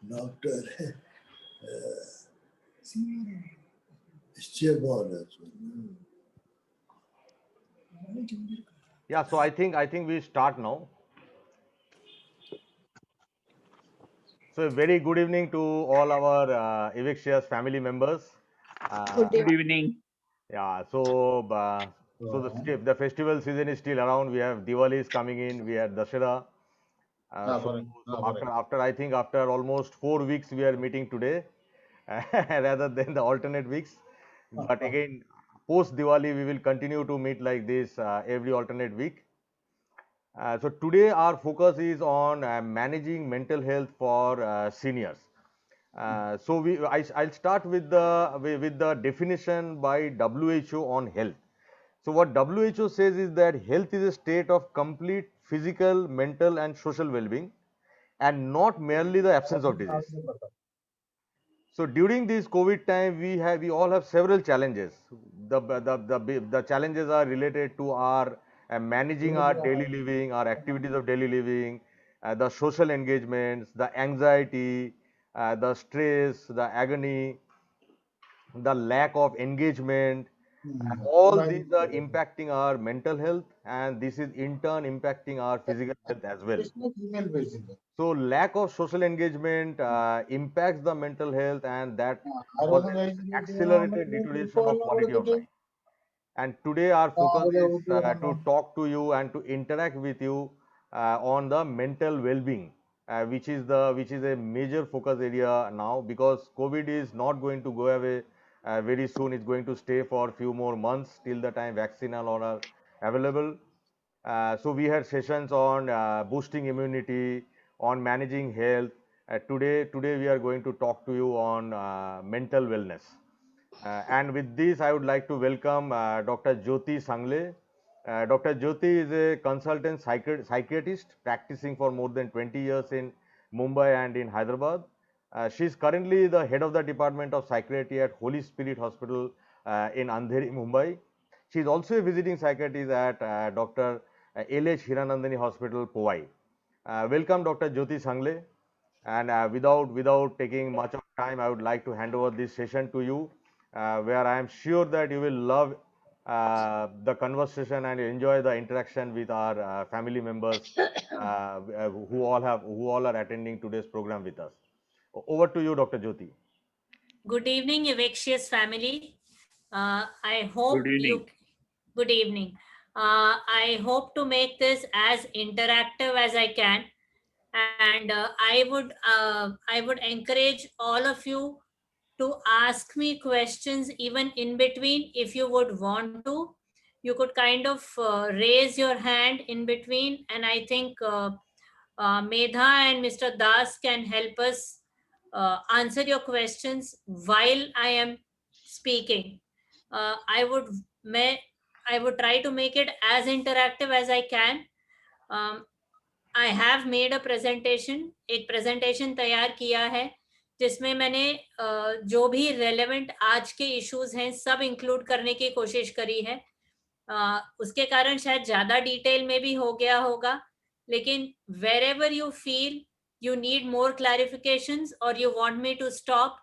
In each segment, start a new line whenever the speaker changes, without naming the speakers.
Doctor Stewart as well.
Yeah, so I think we start now. So a very good evening to all our Evixious family members.
Good evening.
Yeah, so the festival season is still around. We have Diwali is coming in. We have Dashera. After I think after almost 4 weeks we are meeting today, rather than the alternate weeks. But again, post Diwali we will continue to meet like this every alternate week. So today our focus is on managing mental health for seniors. I'll start with the definition by WHO on health. So what WHO says is that health is a state of complete physical, mental, and social well-being, and not merely the absence of disease. So during this COVID time, we all have several challenges. The challenges are related to our managing our daily living, our activities of daily living, the social engagements, the anxiety, the stress, the agony, the lack of engagement. All these are impacting our mental health, and this is in turn impacting our physical health as well. So lack of social engagement impacts the mental health, and that causes accelerated deterioration of quality of life. And today our focus is to talk to you and to interact with you on the mental well-being, which is a major focus area now, because COVID is not going to go away very soon. It's going to stay for a few more months till the time vaccine and all are available. So we had sessions on boosting immunity, on managing health. Today we are going to talk to you on mental wellness. And with this, I would like to welcome Dr. Jyoti Sangle. Dr. Jyoti is a consultant psychiatrist practicing for more than 20 years in Mumbai and in Hyderabad. She is currently the head of the Department of Psychiatry at Holy Spirit Hospital in Andheri, Mumbai. She is also a visiting psychiatrist at Dr. L.H. Hiranandani Hospital, Powai. Welcome, Dr. Jyoti Sangle. And without taking much of time, I would like to hand over this session to you, where I am sure that you will love the conversation and enjoy the interaction with our family members who all are attending today's program with us. Over to you, Dr. Jyoti.
Good evening, Evixious family. I hope
Good evening.
Good evening. I hope to make this as interactive as I can, and I would encourage all of you to ask me questions even in between. If you would want to, you could kind of raise your hand in between, and I think Medha and Mr. Das can help us answer your questions while I am speaking. uh, i would I would try to make it as interactive as I can. um, I have made a presentation, एक presentation तैयार किया है जिसमें मैंने जो भी relevant आज के issues हैं सब include करने की कोशिश करी है. उसके कारण शायद ज़्यादा डिटेल में भी हो गया होगा, लेकिन wherever you feel you need more clarifications or you want me to stop,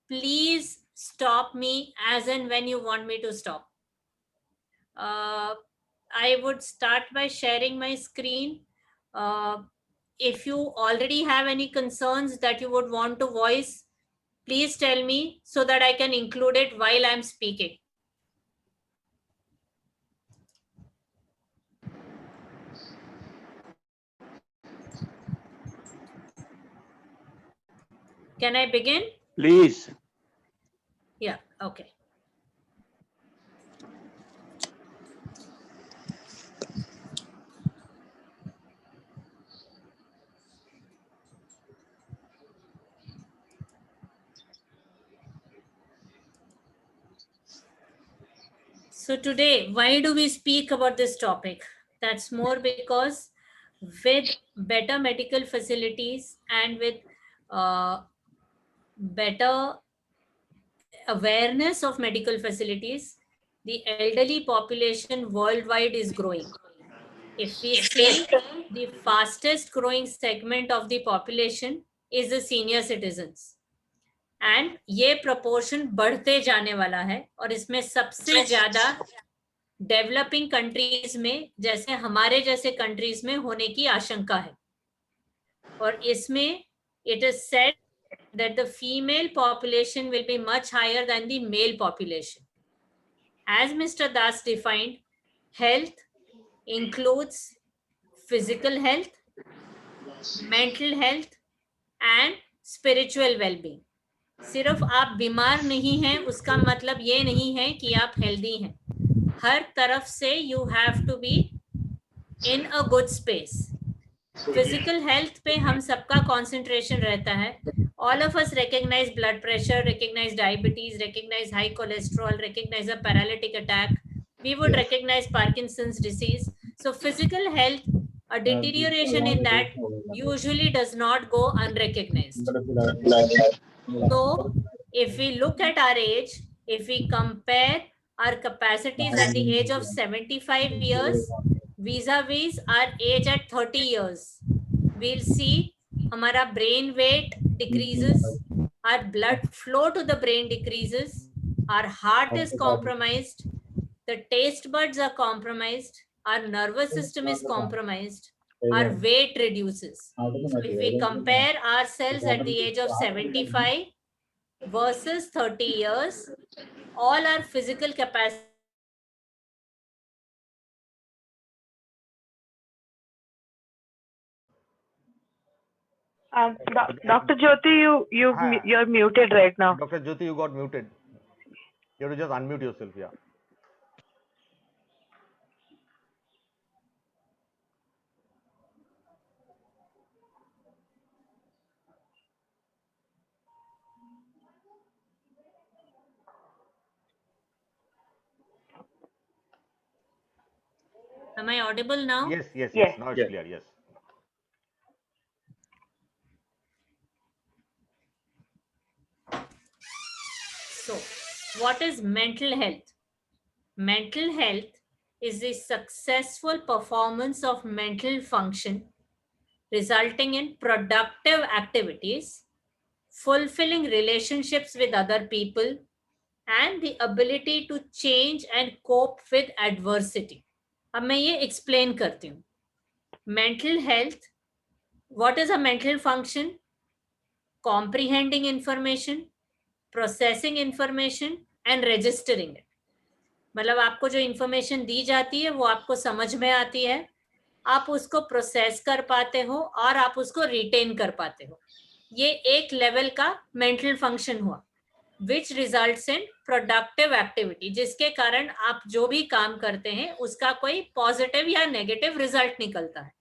please stop me as and when you want me to stop. I would start by sharing my screen. If you already have any concerns that you would want to voice, please tell me so that I can include it while I'm speaking. Can I begin?
Please.
Yeah, okay. So today, why do we speak about this topic? That's more because with better medical facilities and with better awareness of medical facilities, the elderly population worldwide is growing. if we see, the fastest growing segment of the population is the senior citizens. And ये proportion बढ़ते जाने वाला है और इसमें सबसे ज्यादा developing countries में, जैसे हमारे जैसे कंट्रीज में होने की आशंका है. और इसमें it is said that the female population will be much higher than the male population. As Mr. Das defined, health includes physical health, mental health and spiritual well-being. सिर्फ आप बीमार नहीं हैं उसका मतलब ये नहीं है कि आप हेल्दी हैं. हर तरफ से you have to be in a good space. Physical health पे हम सबका कंसंट्रेशन रहता है. All of us recognize blood pressure, recognize diabetes, recognize high cholesterol, recognize a paralytic attack. We would recognize Parkinson's disease. So physical health, a deterioration in that usually does not go unrecognized. So if we look at our age, if we compare our capacities at the age of 75 years vis-a-vis our age at 30 years, we'll see हमारा brain weight decreases, our blood flow to the brain decreases, our heart is compromised, the taste buds are compromised, our nervous system is compromised, our weight reduces. So if we compare ourselves at the age of 75 versus 30 years, all our physical capacity
Dr. Jyoti, you're muted right now.
Dr. Jyoti, you got muted. You have to just unmute yourself. Yeah.
Am I audible now?
Yes.
Yes.
Now it's clear. Yes.
So, what is mental health? Mental health is the successful performance of mental function resulting in productive activities, fulfilling relationships with other people, and the ability to change and cope with adversity. अब मैं ये explain करती हूँ. Mental health, what is a mental function? Comprehending information, processing information and registering it. मतलब आपको जो information दी जाती है वो आपको समझ में आती है, आप उसको प्रोसेस कर पाते हो और आप उसको रिटेन कर पाते हो. ये एक लेवल का मेंटल फंक्शन हुआ, which results in productive activity, जिसके कारण आप जो भी काम करते हैं उसका कोई पॉजिटिव या नेगेटिव रिजल्ट निकलता है.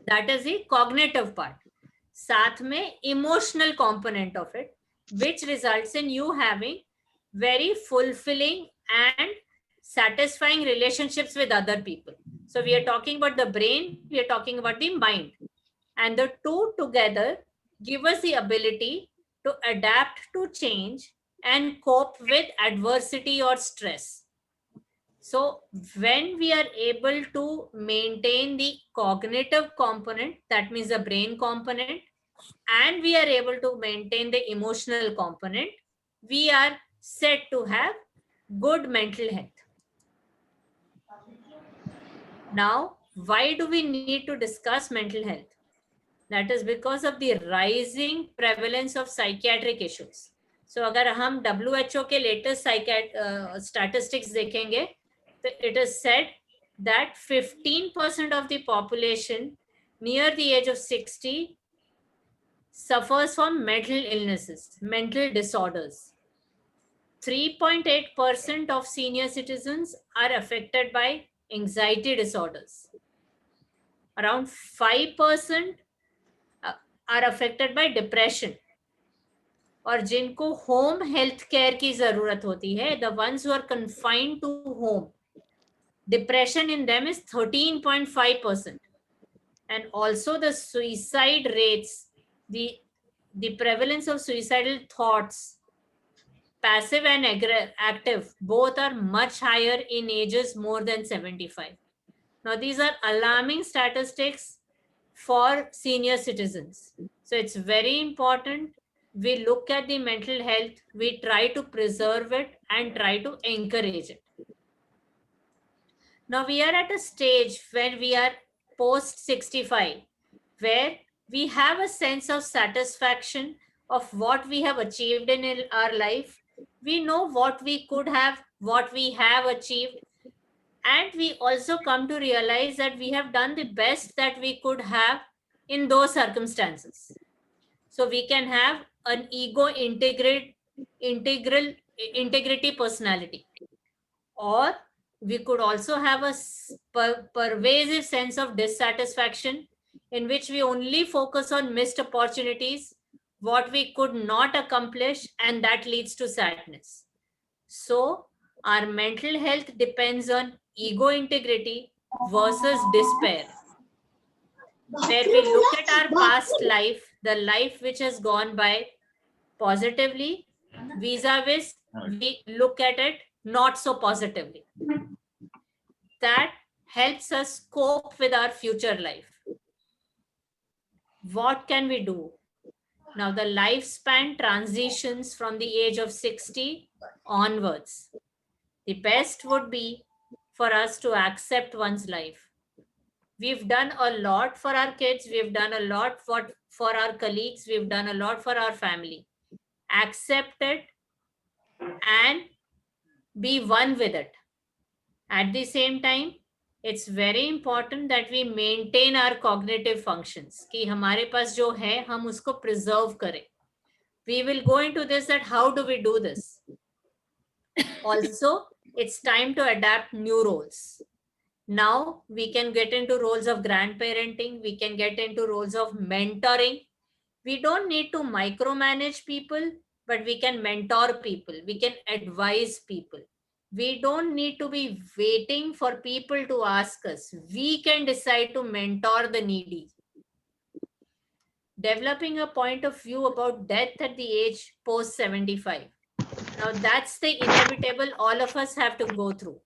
That is the cognitive part. साथ में emotional component of it, which results in you having very fulfilling and satisfying relationships with other people. So we are talking about the brain, we are talking about the mind, and the two together give us the ability to adapt to change and cope with adversity or stress. So when we are able to maintain the cognitive component, that means the brain component, and we are able to maintain the emotional component, we are set to have good mental health. Now, why do we need to discuss mental health? That is because of the rising prevalence of psychiatric issues. So अगर हम WHO के latest statistics देखेंगे, it is said that 15% of the population near the age of 60 suffers from mental illnesses, mental disorders. 3.8% of senior citizens are affected by anxiety disorders. Around 5% are affected by depression. और जिनको home health care की जरूरत होती है, the ones who are confined to home, depression in them is 13.5%. And also the suicide rates, the prevalence of suicidal thoughts, passive and active, both are much higher in ages more than 75. Now, these are alarming statistics for senior citizens. So it's very important we look at the mental health, we try to preserve it and try to encourage it. Now we are at a stage where we are post 65, where we have a sense of satisfaction of what we have achieved in our life. We know what we could have, what we have achieved, and we also come to realize that we have done the best that we could have in those circumstances. So we can have an integral integrity personality, or we could also have a pervasive sense of dissatisfaction in which we only focus on missed opportunities, what we could not accomplish, and that leads to sadness. So our mental health depends on ego integrity versus despair, where we look at our past life, the life which has gone by positively, vis-a-vis we look at it not so positively. That helps us cope with our future life. What can we do? Now the lifespan transitions from the age of 60 onwards. The best would be for us to accept one's life. We've done a lot for our kids, we've done a lot for our colleagues, we've done a lot for our family. Accept it and be one with it. At the same time, it's very important that we maintain our cognitive functions. कि हमारे पास जो है हम उसको preserve करें. We will go into this, that how do we do this? Also, it's time to adapt new roles. Now we can get into roles of grandparenting, we can get into roles of mentoring. We don't need to micromanage people, but we can mentor people, we can advise people. We don't need to be waiting for people to ask us. We can decide to mentor the needy. Developing a point of view about death at the age post 75. Now that's the inevitable all of us have to go through.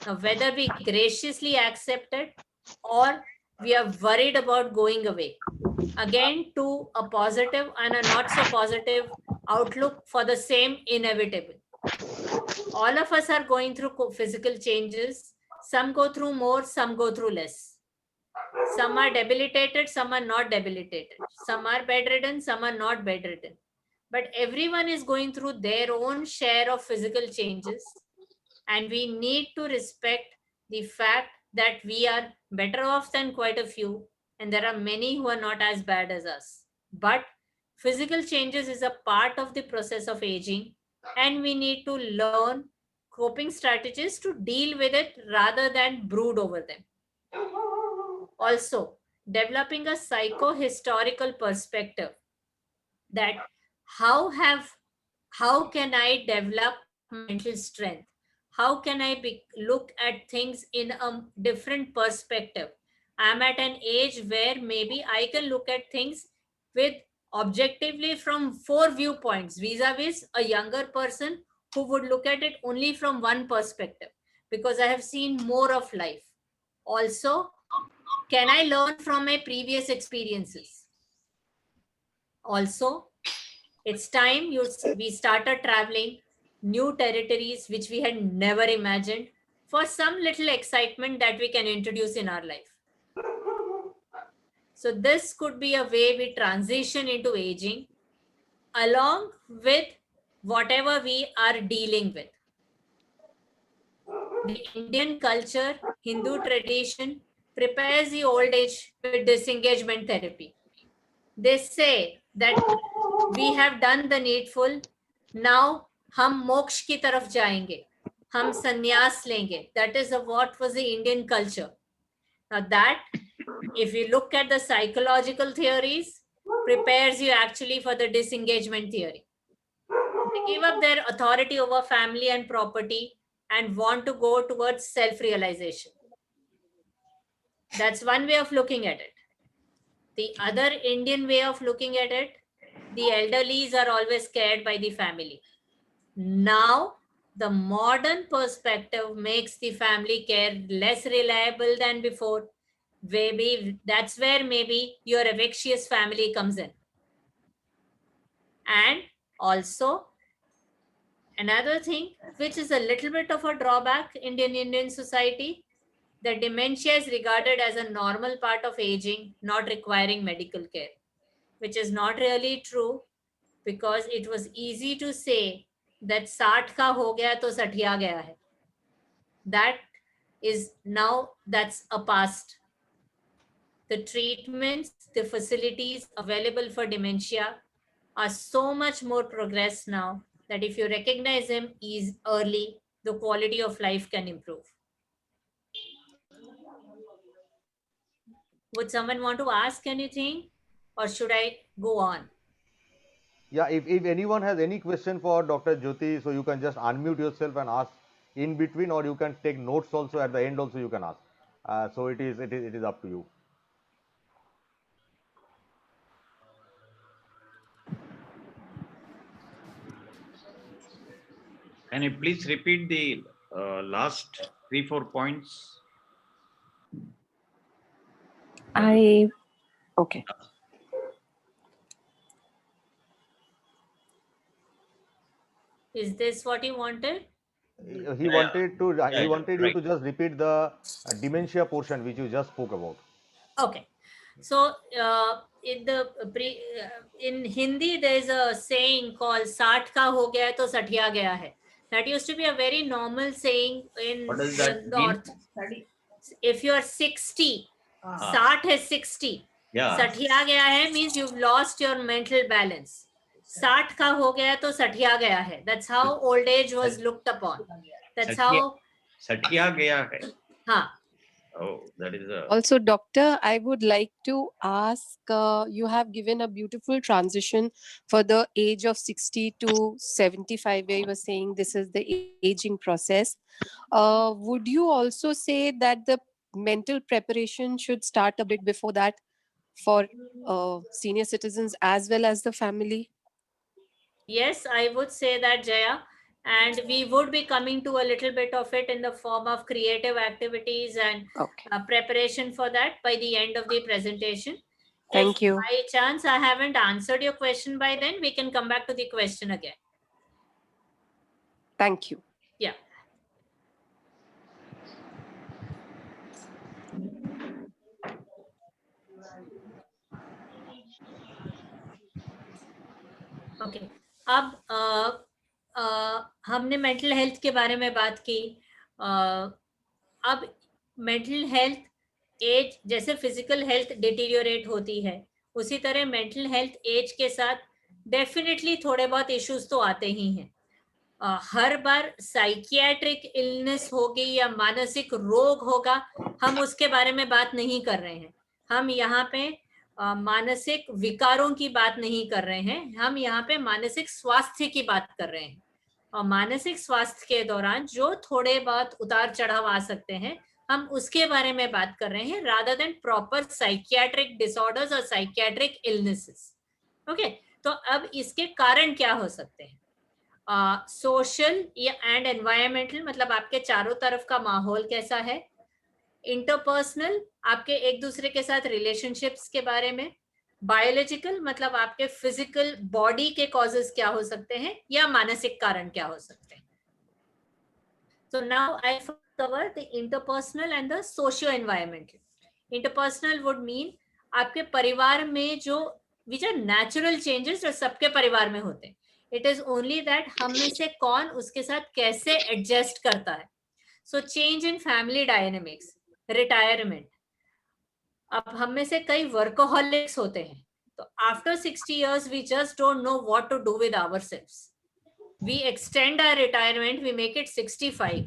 Now, whether we graciously accept it or we are worried about going away. Again, to a positive and a not so positive outlook for the same inevitable. All of us are going through physical changes. Some go through more, some go through less. Some are debilitated, some are not debilitated. Some are bedridden, some are not bedridden. But everyone is going through their own share of physical changes. And we need to respect the fact that we are better off than quite a few. And there are many who are not as bad as us. But physical changes is a part of the process of aging. And we need to learn coping strategies to deal with it rather than brood over them. Also, developing a psycho-historical perspective that how can I develop mental strength? How can I look at things in a different perspective? I'm at an age where maybe I can look at things with objectively from 4 viewpoints vis-a-vis a younger person who would look at it only from one perspective, because I have seen more of life. Also, can I learn from my previous experiences? Also, it's time we started traveling new territories which we had never imagined for some little excitement that we can introduce in our life. So this could be a way we transition into aging along with whatever we are dealing with. The Indian culture, Hindu tradition prepares the old age with disengagement therapy. They say that we have done the needful, now हम मोक्ष की तरफ जाएंगे, हम संन्यास लेंगे. That is what was the Indian culture. Now that, if you look at the psychological theories, prepares you actually for the disengagement theory. They give up their authority over family and property and want to go towards self-realization. That's one way of looking at it. The other Indian way of looking at it, the elderlies are always cared by the family. Now the modern perspective makes the family care less reliable than before. Maybe that's where maybe your evixious family comes in. And also another thing, which is a little bit of a drawback in Indian society, the dementia is regarded as a normal part of aging, not requiring medical care, which is not really true, because it was easy to say that 60 का हो गया तो सठिया गया है. That is now, that's a past. The treatments, the facilities available for dementia are so much more progressed now that if you recognize him early, the quality of life can improve. Would someone want to ask anything, or should I go on?
Yeah, if anyone has any question for Dr. Jyoti, so you can just unmute yourself and ask in between, or you can take notes also at the end also you can ask. So it is up to you.
Can you please repeat the last 3-4 points?
Okay.
Is this what you wanted?
He wanted to. He wanted you
right.
to just repeat the dementia portion which you just spoke about.
Okay. So in Hindi there is a saying called 60 का हो गया तो सठिया गया है. That used to be a very normal saying in
What does
the
that
north.
mean?
If you are 60, 60 is 60.
Yeah.
सठिया गया है means you've lost your mental balance. 60 का हो गया तो सठिया गया है. That's how old age was looked upon. That's how.
सठिया गया है.
हाँ.
Oh, that is a...
Also, doctor, I would like to ask, you have given a beautiful transition for the age of 60 to 75, where you were saying this is the aging process. Would you also say that the mental preparation should start a bit before that for senior citizens as well as the family?
Yes, I would say that, Jaya. And we would be coming to a little bit of it in the form of creative activities and preparation for that by the end of the presentation.
Thank you.
By chance I haven't answered your question by then, we can come back to the question again.
Thank you.
Yeah. Okay. अब हमने mental health के बारे में बात की. अब mental health as, जैसे physical health deteriorate होती है, उसी तरह मेंटल हेल्थ एज के साथ डेफिनेटली थोड़े बहुत इश्यूज तो आते ही हैं. हर बार साइकियाट्रिक इलनेस होगी या मानसिक रोग होगा, हम उसके बारे में बात नहीं कर रहे हैं. हम यहाँ पे मानसिक विकारों की बात नहीं कर रहे हैं, हम यहाँ पे मानसिक स्वास्थ्य की बात कर रहे हैं. और मानसिक स्वास्थ्य के दौरान जो थोड़े बहुत उतार चढ़ाव आ सकते हैं, हम उसके बारे में बात कर रहे हैं, rather than proper psychiatric disorders और साइकियाट्रिक इलनेसेस. ओके, तो अब इसके कारण क्या हो सकते हैं? सोशल एंड एनवायरमेंटल, मतलब आपके चारों तरफ का माहौल कैसा है. इंटरपर्सनल, आपके एक दूसरे के साथ रिलेशनशिप्स के बारे में. बायोलॉजिकल, मतलब आपके फिजिकल बॉडी के कॉजेस क्या हो सकते हैं या मानसिक कारण क्या हो सकते हैं. So now I cover the interpersonal and the socio-environmental. Interpersonal would mean आपके परिवार में जो which are natural changes जो सबके परिवार में होते हैं. It is only that हम में से कौन उसके साथ कैसे adjust करता है. So change in family dynamics, retirement. अब हम में से कई वर्कोहॉलिक्स होते हैं, तो after 60 years we just don't know what to do with ourselves. We extend our retirement, we make it 65.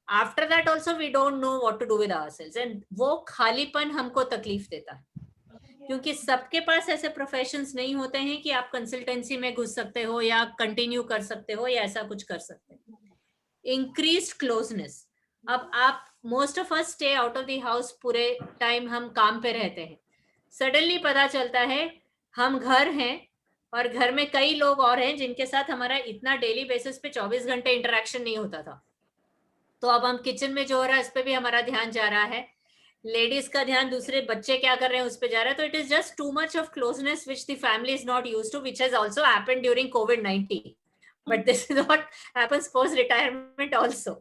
After that also we don't know what to do with ourselves, and वो खालीपन हमको तकलीफ देता है, क्योंकि सबके पास ऐसे प्रोफेशंस नहीं होते हैं कि आप कंसल्टेंसी में घुस सकते हो या कंटिन्यू कर सकते हो या ऐसा कुछ कर सकते हो. Increased closeness. अब आप most of us stay out of the house, पूरे टाइम हम काम पे रहते हैं. सडनली पता चलता है हम घर हैं और घर में कई लोग और हैं जिनके साथ हमारा इतना डेली बेसिस पे 24 घंटे इंटरेक्शन नहीं होता था। तो अब हम किचन में जो हो रहा है इस पे भी हमारा ध्यान जा रहा है, लेडीज का ध्यान दूसरे बच्चे क्या कर रहे हैं उस पे जा रहा है। तो it is just too much of closeness which the family is not used to, which has also happened during COVID-19, but this is what happens post retirement also.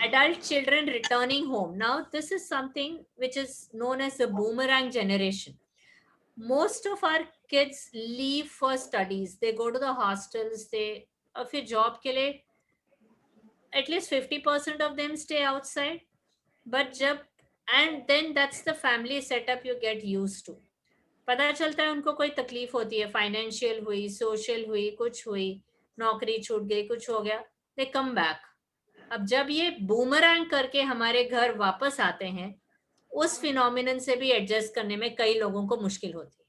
Adult children returning home, now this is something which is known as the boomerang generation. Most of our kids leave for studies, they go to the hostels, they और फिर job के लिए at least 50% of them stay outside, but जब and then that's the family setup you get used to. पता चलता है उनको कोई तकलीफ होती है, फाइनेंशियल हुई, सोशल हुई, कुछ हुई, नौकरी छूट गई, कुछ हो गया, दे कम बैक। अब जब ये बूमरैंग करके हमारे घर वापस आते हैं, उस फिनोमिनन से भी एडजस्ट करने में कई लोगों को मुश्किल होती है।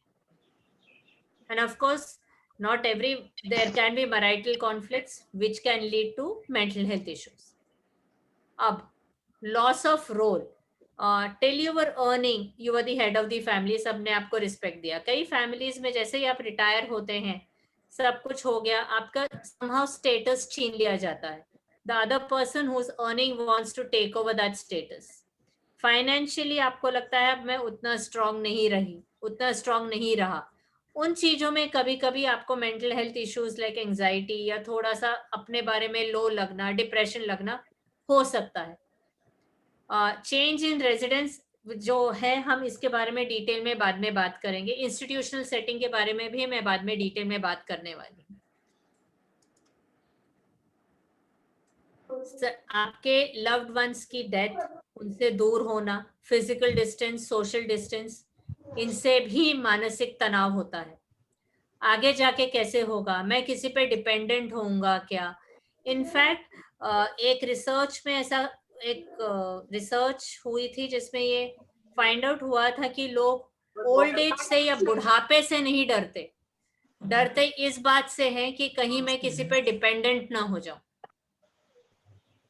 And of course not there can be marital conflicts which can lead to mental health issues. Ab loss of role, till you were earning you were the head of the family, सबने आपको respect दिया। कई families में जैसे ही आप retire होते हैं, सब कुछ हो गया, आपका somehow status छीन लिया जाता है। the other person who's earning wants to take over that status. Financially आपको लगता है अब मैं उतना स्ट्रांग नहीं रही, उतना स्ट्रांग नहीं रहा। उन चीजों में कभी कभी आपको mental health issues like anxiety या थोड़ा सा अपने बारे में लो लगना, डिप्रेशन लगना हो सकता है। चेंज इन रेजिडेंस जो है, हम इसके बारे में डिटेल में बाद में बात करेंगे। इंस्टीट्यूशनल सेटिंग के बारे में भी मैं बाद में डिटेल में बात करने वाली हूँ। आपके लव्ड वंस की डेथ, उनसे दूर होना, फिजिकल डिस्टेंस, सोशल डिस्टेंस, इनसे भी मानसिक तनाव होता है। आगे जाके कैसे होगा, मैं किसी पे डिपेंडेंट होऊंगा क्या। इनफैक्ट एक रिसर्च में ऐसा एक रिसर्च हुई थी जिसमें ये फाइंड आउट हुआ था कि लोग ओल्ड एज से या बुढ़ापे से नहीं डरते, डरते इस बात से हैं कि कहीं मैं किसी पे डिपेंडेंट ना हो जाऊं।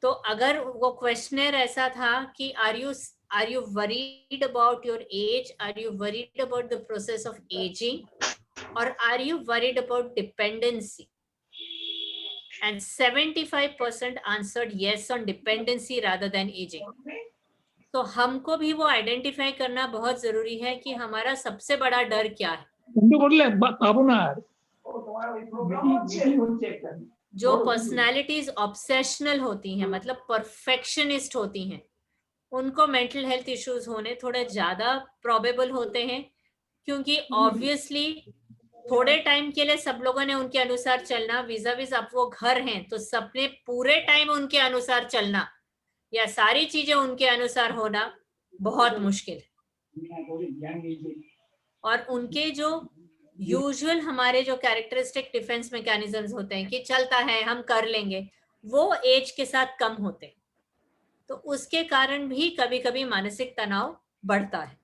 तो अगर वो क्वेश्चनर ऐसा था कि are you worried about your age, are you worried about the process of aging, or are you worried about dependency? And 75% answered yes on dependency rather than aging. तो हमको भी वो आइडेंटिफाई करना बहुत जरूरी है कि हमारा सबसे बड़ा डर क्या है। जो पर्सनालिटीज ऑब्सेशनल होती हैं, मतलब परफेक्शनिस्ट होती हैं, उनको मेंटल हेल्थ इश्यूज होने थोड़े ज्यादा प्रोबेबल होते हैं, क्योंकि ऑब्वियसली थोड़े टाइम के लिए सब लोगों ने उनके अनुसार चलना, विज़ाविज़ अब वो घर हैं तो सबने पूरे टाइम उनके अनुसार चलना या सारी चीजें उनके अनुसार होना बहुत मुश्किल है। और उनके जो यूजुअल हमारे जो कैरेक्टरिस्टिक डिफेंस मैकेनिज्म्स होते हैं कि चलता है, हम कर लेंगे, वो एज के साथ कम होते हैं। तो उसके कारण भी कभी कभी मानसिक तनाव बढ़ता है।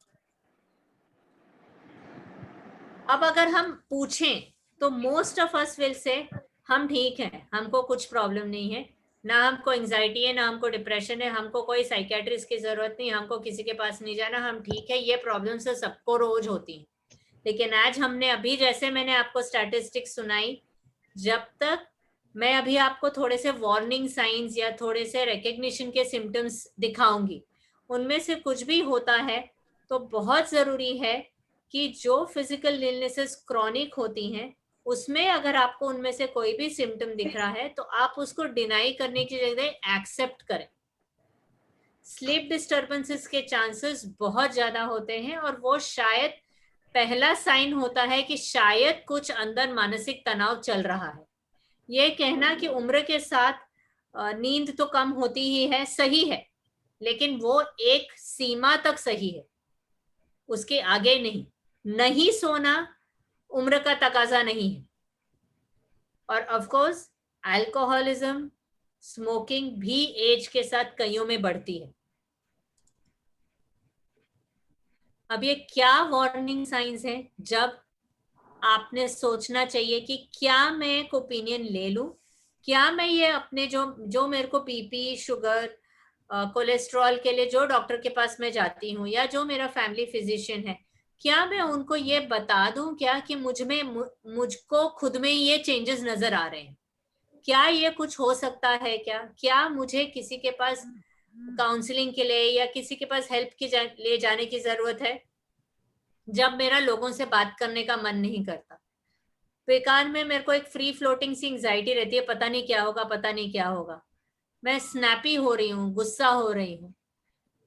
अब अगर हम पूछें तो most of us will say हम ठीक हैं, हमको कुछ प्रॉब्लम नहीं है, ना हमको एंजाइटी है, ना हमको डिप्रेशन है, हमको कोई साइकियाट्रिस्ट की जरूरत नहीं, हमको किसी के पास नहीं जाना, हम ठीक है। ये प्रॉब्लम से सबको रोज होती है। लेकिन आज हमने अभी जैसे मैंने आपको स्टैटिस्टिक्स सुनाई, जब तक मैं अभी आपको थोड़े से वार्निंग साइंस या थोड़े से रिकग्निशन के सिम्टम्स दिखाऊंगी, उनमें से कुछ भी होता है तो बहुत जरूरी है कि जो फिजिकल इलनेसेस क्रॉनिक होती हैं उसमें अगर आपको उनमें से कोई भी सिम्टम दिख रहा है तो आप उसको डिनाई करने की जगह एक्सेप्ट करें। स्लीप डिस्टर्बेंसेस के चांसेस बहुत ज्यादा होते हैं और वो शायद पहला साइन होता है कि शायद कुछ अंदर मानसिक तनाव चल रहा है। ये कहना कि उम्र के साथ नींद तो कम होती ही है, सही है, लेकिन वो एक सीमा तक सही है, उसके आगे नहीं। नहीं सोना उम्र का तकाजा नहीं है। और ऑफ कोर्स अल्कोहलिज्म, स्मोकिंग भी एज के साथ कईयों में बढ़ती है। अब ये क्या वार्निंग साइंस हैं जब आपने सोचना चाहिए कि क्या मैं एक ओपिनियन ले लूं, क्या मैं ये अपने जो मेरे को बीपी, शुगर, कोलेस्ट्रॉल के लिए जो डॉक्टर के पास मैं जाती हूँ या जो मेरा फैमिली फिजिशियन है, क्या मैं उनको ये बता दूं क्या कि मुझको खुद में ये चेंजेस नजर आ रहे हैं? क्या ये कुछ हो सकता है क्या मुझे किसी के पास काउंसलिंग के लिए या किसी के पास हेल्प ले जाने की जरूरत है जब मेरा लोगों से बात करने का मन नहीं करता? बेकार में मेरे को एक फ्री फ्लोटिंग सी एंजाइटी रहती है, पता नहीं क्या होगा, पता नहीं क्या होगा। मैं स्नैपी हो रही हूँ, गुस्सा हो रही हूँ,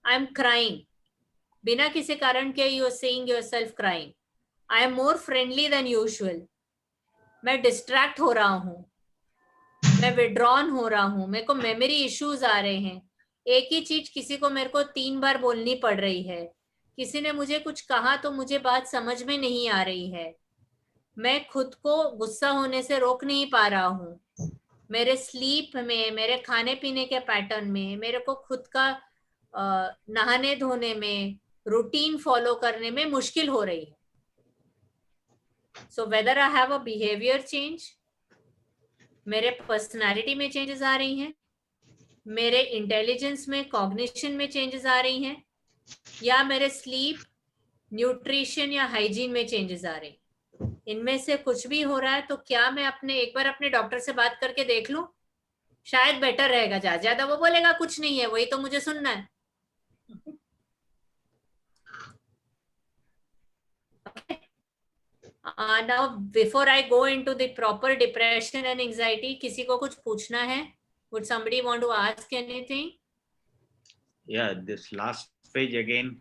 आई एम क्राइंग बिना किसी कारण के, you are seeing yourself crying, I am more friendly than usual, मैं डिस्ट्रैक्ट हो रहा हूँ, मैं विड्रॉन हो रहा हूँ, मेरे को मेमोरी इश्यूज आ रहे हैं, एक ही चीज किसी को मेरे को 3 बार बोलनी पड़ रही है, किसी ने मुझे कुछ कहा तो मुझे बात समझ में नहीं आ रही है, मैं खुद को गुस्सा होने से रोक नहीं पा रहा हूँ, मेरे स्लीप में, मेरे खाने पीने के पैटर्न में, मेरे को खुद का नहाने धोने में, रूटीन फॉलो करने में मुश्किल हो रही है. So whether I have a behaviour change, मेरे पर्सनालिटी में चेंजेस आ रही हैं, मेरे इंटेलिजेंस में, कॉग्निशन में चेंजेस आ रही हैं, या मेरे स्लीप, न्यूट्रिशन या हाइजीन में चेंजेस आ रही हैं. इनमें से कुछ भी हो रहा है तो क्या मैं एक बार अपने डॉक्टर से बात करके देख लूं? शायद बेटर रहेगा. ज्यादा वो बोलेगा कुछ नहीं है, वही तो मुझे सुनना है. Now before I go into the proper depression and anxiety, किसी को कुछ पूछना है? Would somebody want to ask anything?
Yeah, this last page again.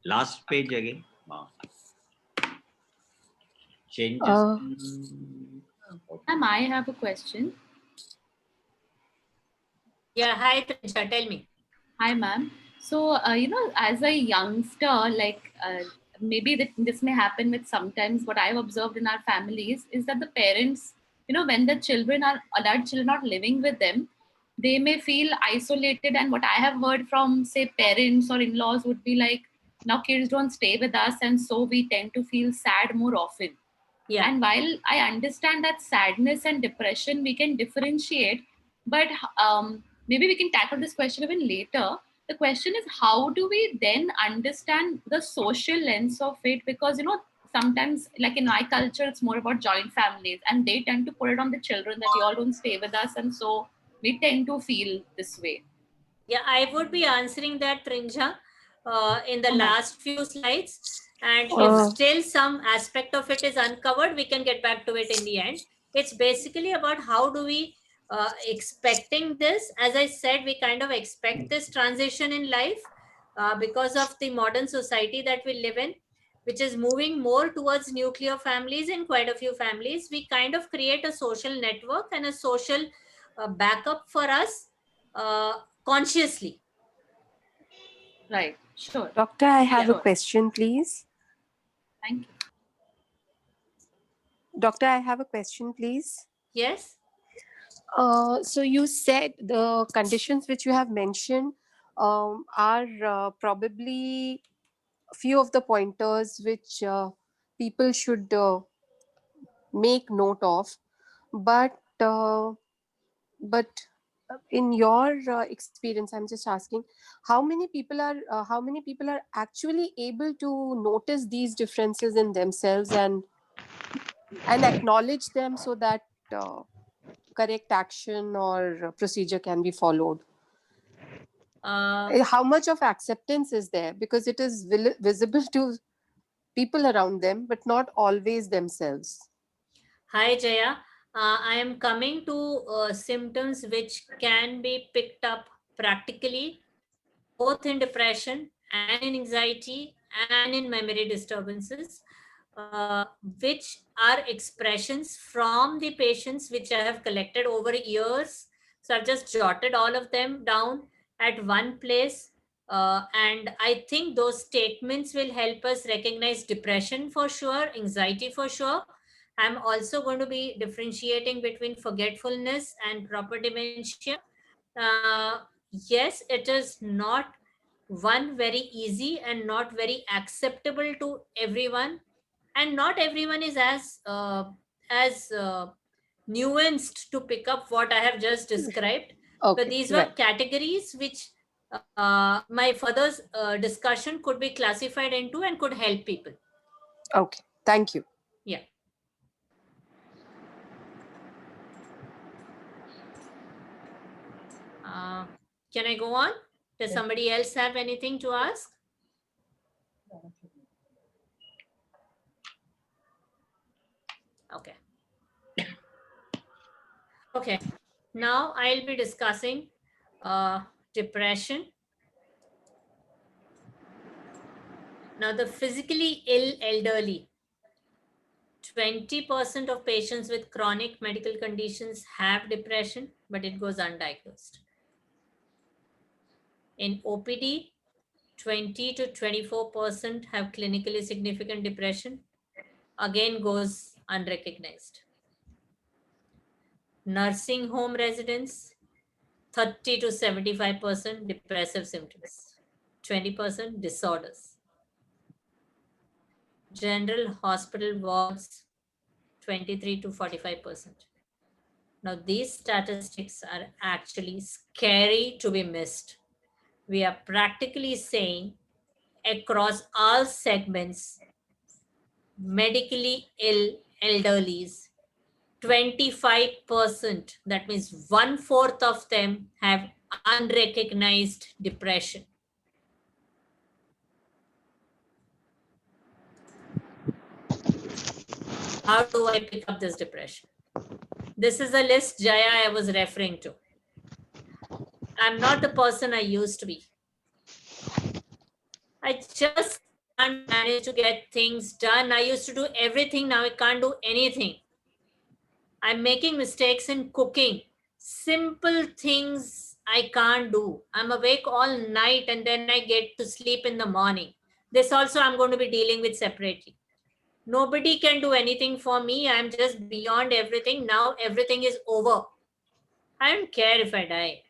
Last page again. Changes.
Ma'am, I have a question.
Yeah, hi Trisha, tell me.
Hi, ma'am. So, as a youngster, maybe this may happen with sometimes what I've observed in our families is that the parents, when the adult children are not living with them, they may feel isolated. And what I have heard from, say, parents or in-laws would be like, now kids don't stay with us, and so we tend to feel sad more often.
Yeah.
And while I understand that sadness and depression we can differentiate, but maybe we can tackle this question even later. The question is, how do we then understand the social lens of it? Because, sometimes, like in my culture, it's more about joint families, and they tend to put it on the children that you all don't stay with us, and so we tend to feel this way.
Yeah, I would be answering that, Trinja, in the last few slides. And if still some aspect of it is uncovered, we can get back to it in the end. It's basically about how do we expecting this. As I said, we kind of expect this transition in life because of the modern society that we live in, which is moving more towards nuclear families in quite a few families. We kind of create a social network and a social backup for us consciously.
Right, sure.
Doctor, I have
Sure.
a question, please.
Thank you.
Doctor, I have a question, please.
Yes.
So you said the conditions which you have mentioned are probably a few of the pointers which people should make note of. But in your experience, I'm just asking, how many people are actually able to notice these differences in themselves and acknowledge them so that correct action or procedure can be followed? How much of acceptance is there? Because it is visible to people around them, but not always themselves.
Hi, Jaya. I am coming to symptoms which can be picked up practically, both in depression and in anxiety and in memory disturbances, which are expressions from the patients which I have collected over years. So I've just jotted all of them down at one place. And I think those statements will help us recognize depression for sure, anxiety for sure. I'm also going to be differentiating between forgetfulness and proper dementia. Yes, it is not one very easy and not very acceptable to everyone, and not everyone is as nuanced to pick up what I have just described.
Okay,
But these were
right.
categories which my further discussion could be classified into and could help people.
Okay, thank you.
Yeah. Can I go on? Does somebody else have anything to ask? Okay. Okay. Now I'll be discussing depression. Now the physically ill elderly. 20% of patients with chronic medical conditions have depression, but it goes undiagnosed. In OPD, 20 to 24% have clinically significant depression, again goes unrecognized. Nursing home residents, 30 to 75% depressive symptoms, 20% disorders. General hospital wards, 23 to 45%. Now, these statistics are actually scary to be missed. We are practically saying across all segments, medically ill elderlies, 25%, that means 1/4 of them have unrecognized depression. How do I pick up this depression? This is a list, Jaya, I was referring to. I'm not the person I used to be. I just can't manage to get things done. I used to do everything. Now I can't do anything. I'm making mistakes in cooking. Simple things I can't do. I'm awake all night and then I get to sleep in the morning. This also I'm going to be dealing with separately. Nobody can do anything for me. I'm just beyond everything. Now everything is over. I don't care if I die.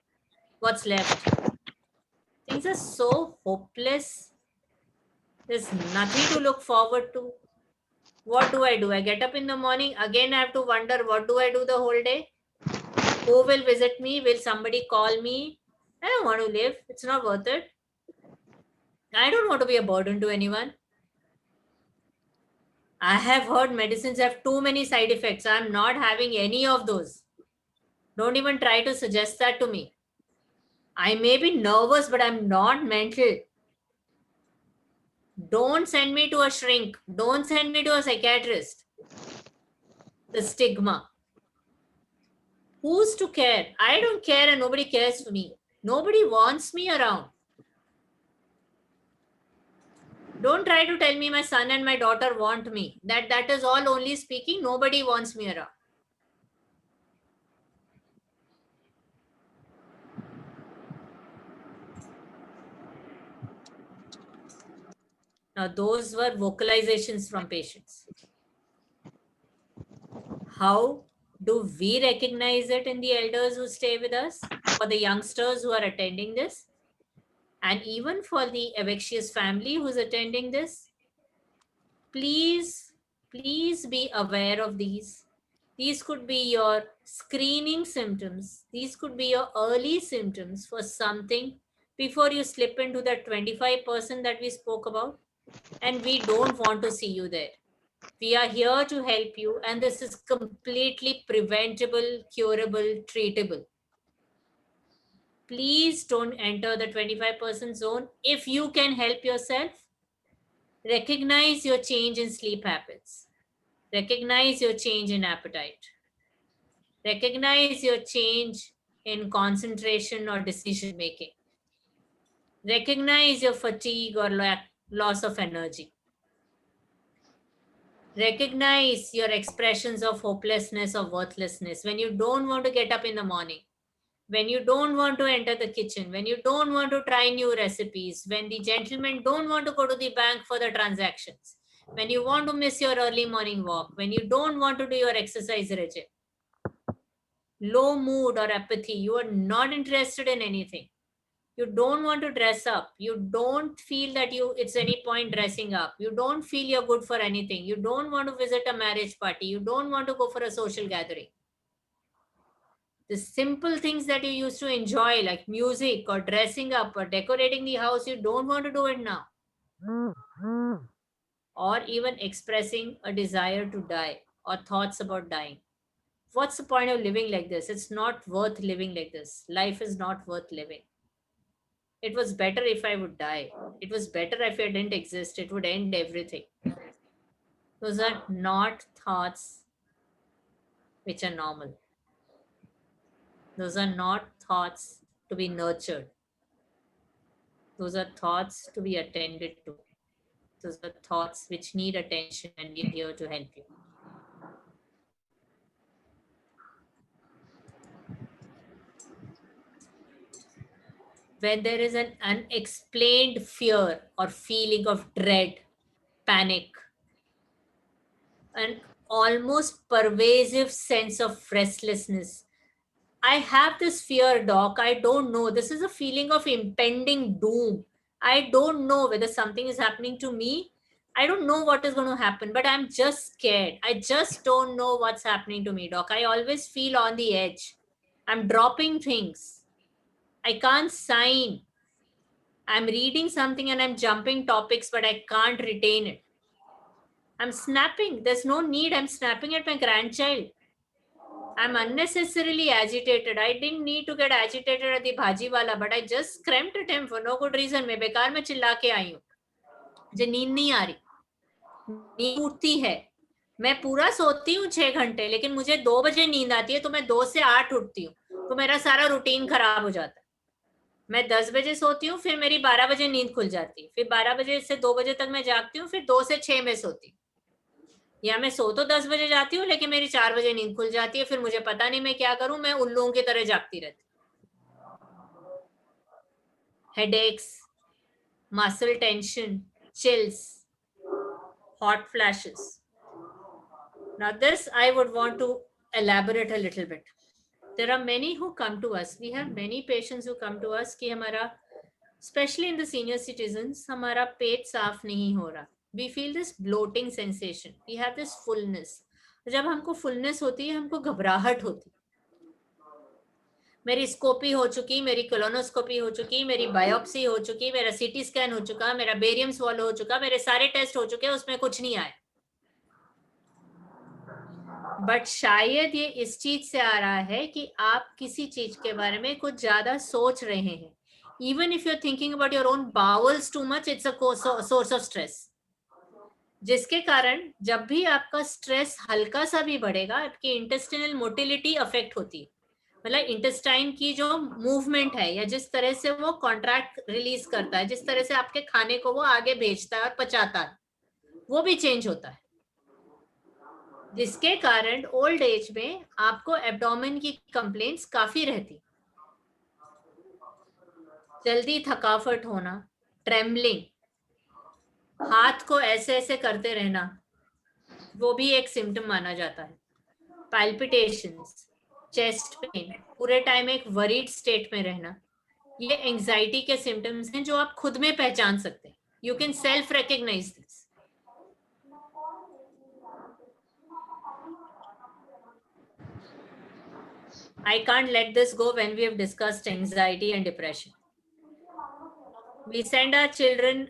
What's left? Things are so hopeless. There's nothing to look forward to. What do? I get up in the morning. Again, I have to wonder, what do I do the whole day? Who will visit me? Will somebody call me? I don't want to live. It's not worth it. I don't want to be a burden to anyone. I have heard medicines have too many side effects. I'm not having any of those. Don't even try to suggest that to me. I may be nervous, but I'm not mental. Don't send me to a shrink. Don't send me to a psychiatrist. The stigma. Who's to care? I don't care and nobody cares for me. Nobody wants me around. Don't try to tell me my son and my daughter want me. That is all only speaking. Nobody wants me around. Now, those were vocalizations from patients. How do we recognize it in the elders who stay with us, for the youngsters who are attending this, and even for the Avexious family who's attending this? Please be aware of these. These could be your screening symptoms. These could be your early symptoms for something before you slip into that 25% that we spoke about. And we don't want to see you there. We are here to help you, and this is completely preventable, curable, treatable. Please don't enter the 25% zone. If you can help yourself, recognize your change in sleep habits. Recognize your change in appetite. Recognize your change in concentration or decision making. Recognize your fatigue or loss of energy. Recognize your expressions of hopelessness or worthlessness when you don't want to get up in the morning, when you don't want to enter the kitchen, when you don't want to try new recipes, when the gentlemen don't want to go to the bank for the transactions, when you want to miss your early morning walk, when you don't want to do your exercise regime. Low mood or apathy, you are not interested in anything. You don't want to dress up. You don't feel that it's any point dressing up. You don't feel you're good for anything. You don't want to visit a marriage party. You don't want to go for a social gathering. The simple things that you used to enjoy, like music or dressing up or decorating the house, you don't want to do it now. Or even expressing a desire to die or thoughts about dying. What's the point of living like this? It's not worth living like this. Life is not worth living. It was better if I would die. It was better if I didn't exist. It would end everything. Those are not thoughts which are normal. Those are not thoughts to be nurtured. Those are thoughts to be attended to. Those are thoughts which need attention, and we're here to help you. When there is an unexplained fear or feeling of dread, panic, an almost pervasive sense of restlessness. I have this fear, doc. I don't know. This is a feeling of impending doom. I don't know whether something is happening to me. I don't know what is going to happen, but I'm just scared. I just don't know what's happening to me, doc. I always feel on the edge. I'm dropping things. I can't sign. I'm reading something and I'm jumping topics, but I can't retain it. I'm snapping. There's no need. I'm snapping at my grandchild. I'm unnecessarily agitated. I didn't need to get agitated at the bhaji wala, but I just screamed at him for no good reason. मैं बेकार में चिल्ला के आई हूँ. मुझे नींद नहीं आ रही. नींद उठती है. मैं पूरा सोती हूँ 6 घंटे, लेकिन मुझे 2 बजे नींद आती है, तो मैं 2 से 8 उठती हूँ. तो मेरा सारा रूटीन खराब हो जाता है. मैं 10 बजे सोती हूँ, फिर मेरी 12 बजे नींद खुल जाती है. फिर 12 बजे से 2 बजे तक मैं जागती हूँ, फिर 2 से 6 में सोती हूँ. या मैं सो तो 10 बजे जाती हूँ, लेकिन मेरी 4 बजे नींद खुल जाती है. फिर मुझे पता नहीं मैं क्या करूं. मैं उल्लुओं की तरह जागती रहती. Headaches, muscle tension, chills, hot flashes. Now this I would want to elaborate a little bit. There are many who come to us. We have many patients who come to us कि हमारा, especially in the senior citizens, हमारा पेट साफ नहीं हो रहा. We feel this bloating sensation. We have this fullness. जब हमको fullness होती है, हमको घबराहट होती. मेरी स्कोपी हो चुकी, मेरी कोलोनोस्कोपी हो चुकी, मेरी बायोप्सी हो चुकी, मेरा सीटी स्कैन हो चुका, मेरा बेरियम स्वॉलो हो चुका, मेरे सारे टेस्ट हो चुके, उसमें कुछ नहीं आया. बट शायद ये इस चीज से आ रहा है कि आप किसी चीज के बारे में कुछ ज्यादा सोच रहे हैं. Even if you're thinking about your own bowels too much, it's a source of stress. जिसके कारण जब भी आपका स्ट्रेस हल्का सा भी बढ़ेगा, आपकी इंटेस्टिनल मोटिलिटी अफेक्ट होती है. मतलब इंटेस्टाइन की जो मूवमेंट है, या जिस तरह से वो कॉन्ट्रैक्ट रिलीज करता है, जिस तरह से आपके खाने को वो आगे भेजता है और पचाता है, वो भी चेंज होता है. जिसके कारण ओल्ड एज में आपको एब्डोमेन की कंप्लेंट्स काफी रहती. जल्दी थकावट होना, ट्रेम्बलिंग, हाथ को ऐसे ऐसे करते रहना, वो भी एक सिम्टम माना जाता है. पैल्पिटेशंस, चेस्ट पेन, पूरे टाइम एक वरीड स्टेट में रहना, ये एंजाइटी के सिम्टम्स हैं जो आप खुद में पहचान सकते हैं. You can self recognise this. I can't let this go when we have discussed anxiety and depression. We send our children,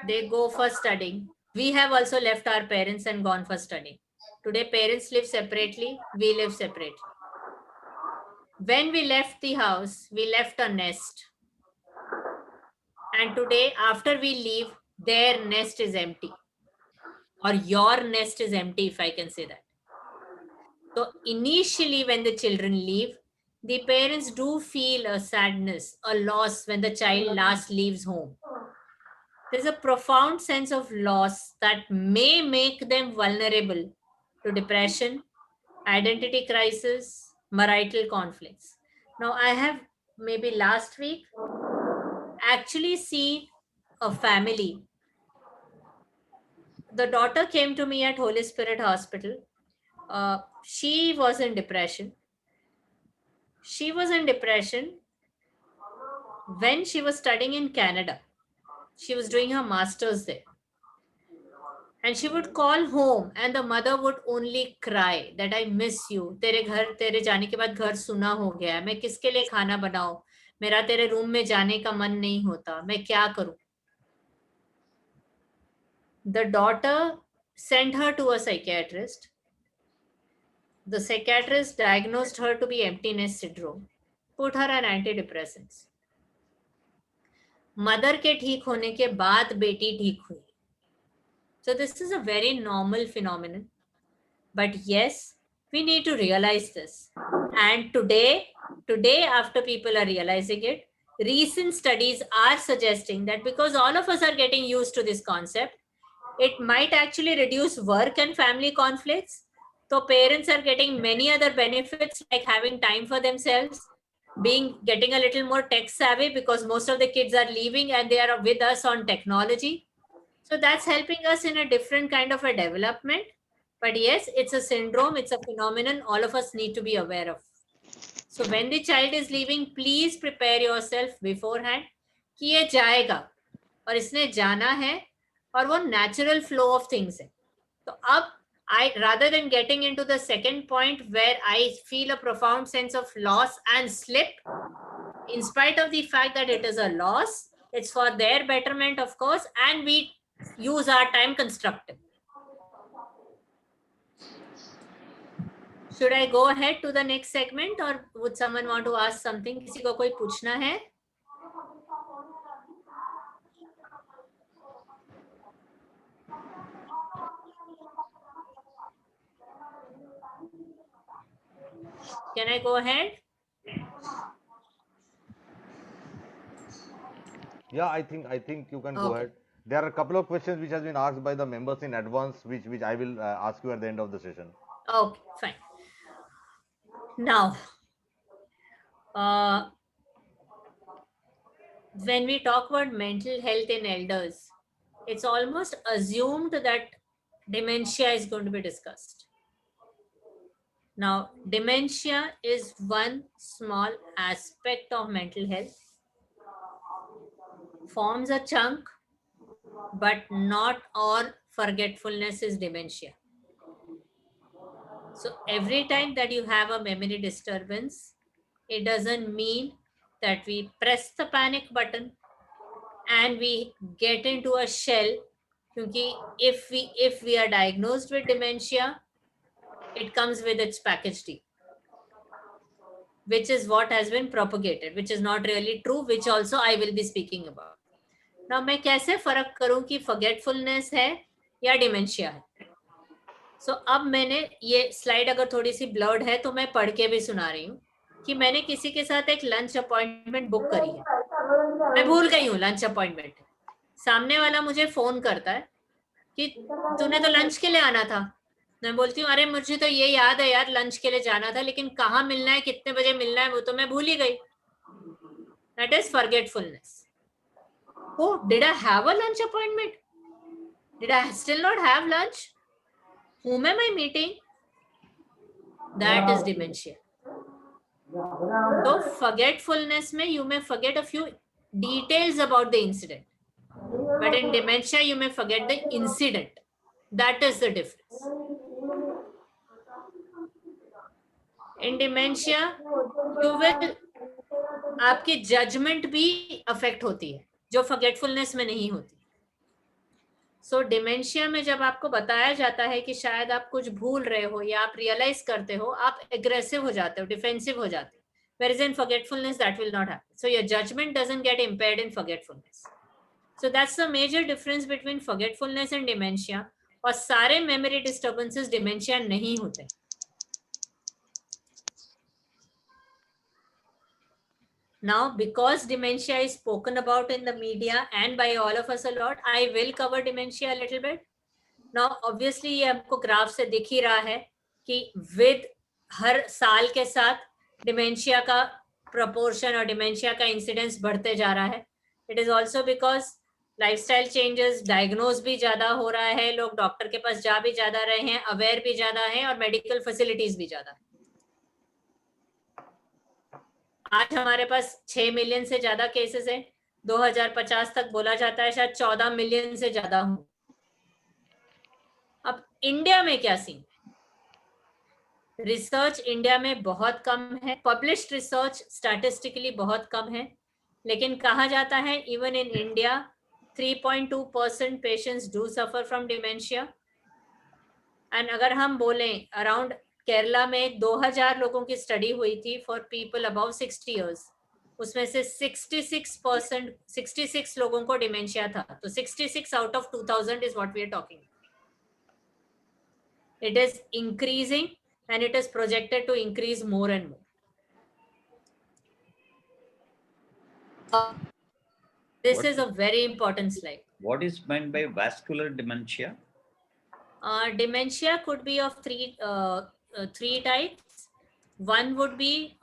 they go for studying. We have also left our parents and gone for studying. Today, parents live separately, we live separately. When we left the house, we left a nest. And today, after we leave, their nest is empty. Or your nest is empty, if I can say that. So initially, when the children leave, the parents do feel a sadness, a loss when the child last leaves home. There's a profound sense of loss that may make them vulnerable to depression, identity crisis, marital conflicts. Now, I have maybe last week actually seen a family. The daughter came to me at Holy Spirit Hospital. She was in depression. She was in depression when she was studying in Canada. She was doing her master's there. and she would call home and the mother would only cry that I miss you. तेरे जाने के बाद घर सुना हो गया है, मैं किसके लिए खाना बनाऊं, मेरा तेरे रूम में जाने का मन नहीं होता, मैं क्या करूं. The daughter sent her to a psychiatrist. The psychiatrist diagnosed her to be emptiness syndrome, put her on antidepressants. Mother के ठीक होने के बाद बेटी ठीक हुई. So this is a very normal phenomenon. But yes, we need to realize this. And today after people are realizing it, recent studies are suggesting that because all of us are getting used to this concept, it might actually reduce work and family conflicts. So parents are getting many other benefits like having time for themselves, getting a little more tech savvy because most of the kids are leaving and they are with us on technology. So that's helping us in a different kind of a development. But yes, it's a syndrome, it's a phenomenon all of us need to be aware of. So when the child is leaving, please prepare yourself beforehand कि ये जाएगा और इसने जाना है और वो natural flow of things है. तो अब rather than getting into the second point where I feel a profound sense of loss and slip, in spite of the fact that it is a loss, it's for their betterment, of course, and we use our time constructively. Should I go ahead to the next segment or would someone want to ask something? किसी को कोई पूछना है? Can I go ahead?
Yeah, I think you can go ahead. There are a couple of questions which has been asked by the members in advance, which I will ask you at the end of the session.
Okay, fine. Now, when we talk about mental health in elders, it's almost assumed that dementia is going to be discussed. Now, dementia is one small aspect of mental health, forms a chunk, but not all forgetfulness is dementia. So every time that you have a memory disturbance, it doesn't mean that we press the panic button and we get into a shell. Because if we are diagnosed with dementia, it comes with its package deal, which is what has been propagated, which is not really true, which also I will be speaking about. Now, मैं कैसे फर्क करूं कि forgetfulness है या dementia है? So अब मैंने ये स्लाइड अगर थोड़ी सी ब्लर्ड है तो मैं पढ़ के भी सुना रही हूँ कि मैंने किसी के साथ एक लंच अपॉइंटमेंट बुक करी है. मैं भूल गई हूँ लंच अपॉइंटमेंट. सामने वाला मुझे फोन करता है कि तूने तो लंच के लिए आना था. मैं बोलती हूँ अरे मुझे तो ये याद है यार लंच के लिए जाना था, लेकिन कहाँ मिलना है, कितने बजे मिलना है, वो तो मैं भूल ही गई. That is forgetfulness. Oh, did I have a lunch appointment? Did I still not have lunch? Whom am I meeting? That is dementia. So forgetfulness में you may forget a few details about the incident, but in dementia you may forget the incident. That is the difference. In dementia you will आपकी judgement भी affect होती है जो forgetfulness में नहीं होती. सो dementia में जब आपको बताया जाता है कि शायद आप कुछ भूल रहे हो या आप रियलाइज करते हो, आप एग्रेसिव हो जाते हो, डिफेंसिव हो जाते हो. Whereas in forgetfulness that will not happen. So your judgment doesn't get impaired in forgetfulness. So that's the major difference between forgetfulness and dementia. और सारे memory disturbances dementia नहीं होते. Now, because dementia is spoken about in the media and by all of us a lot, I will cover dementia a little bit. Now, obviously, ये आपको graph से दिख ही रहा है कि with हर साल के साथ dementia का proportion और dementia का incidence बढ़ते जा रहा है. It is also because lifestyle changes, diagnose भी ज़्यादा हो रहा है, लोग डॉक्टर के पास जा भी ज़्यादा रहे हैं, aware भी ज़्यादा हैं और medical facilities भी ज़्यादा हैं. आज हमारे पास 6 मिलियन से ज्यादा केसेस हैं. 2050 तक बोला जाता है शायद 14 मिलियन से ज्यादा हों. अब इंडिया में क्या सीन? रिसर्च इंडिया में बहुत कम है, पब्लिश्ड रिसर्च स्टैटिस्टिकली बहुत कम है, लेकिन कहा जाता है even in India 3.2% patients do suffer from dementia. And अगर हम बोलें अराउंड केरला में 2000 लोगों की स्टडी हुई थी फॉर पीपल अबाउ 60 इयर्स, उसमें से 66 लोगों को डिमेंशिया था। तो 66 out of 2000 is what we are talking. It is increasing and it is projected to increase more and more. This
What-
is a very important slide.
What is meant by vascular dementia?
Dementia could be of three types. One would be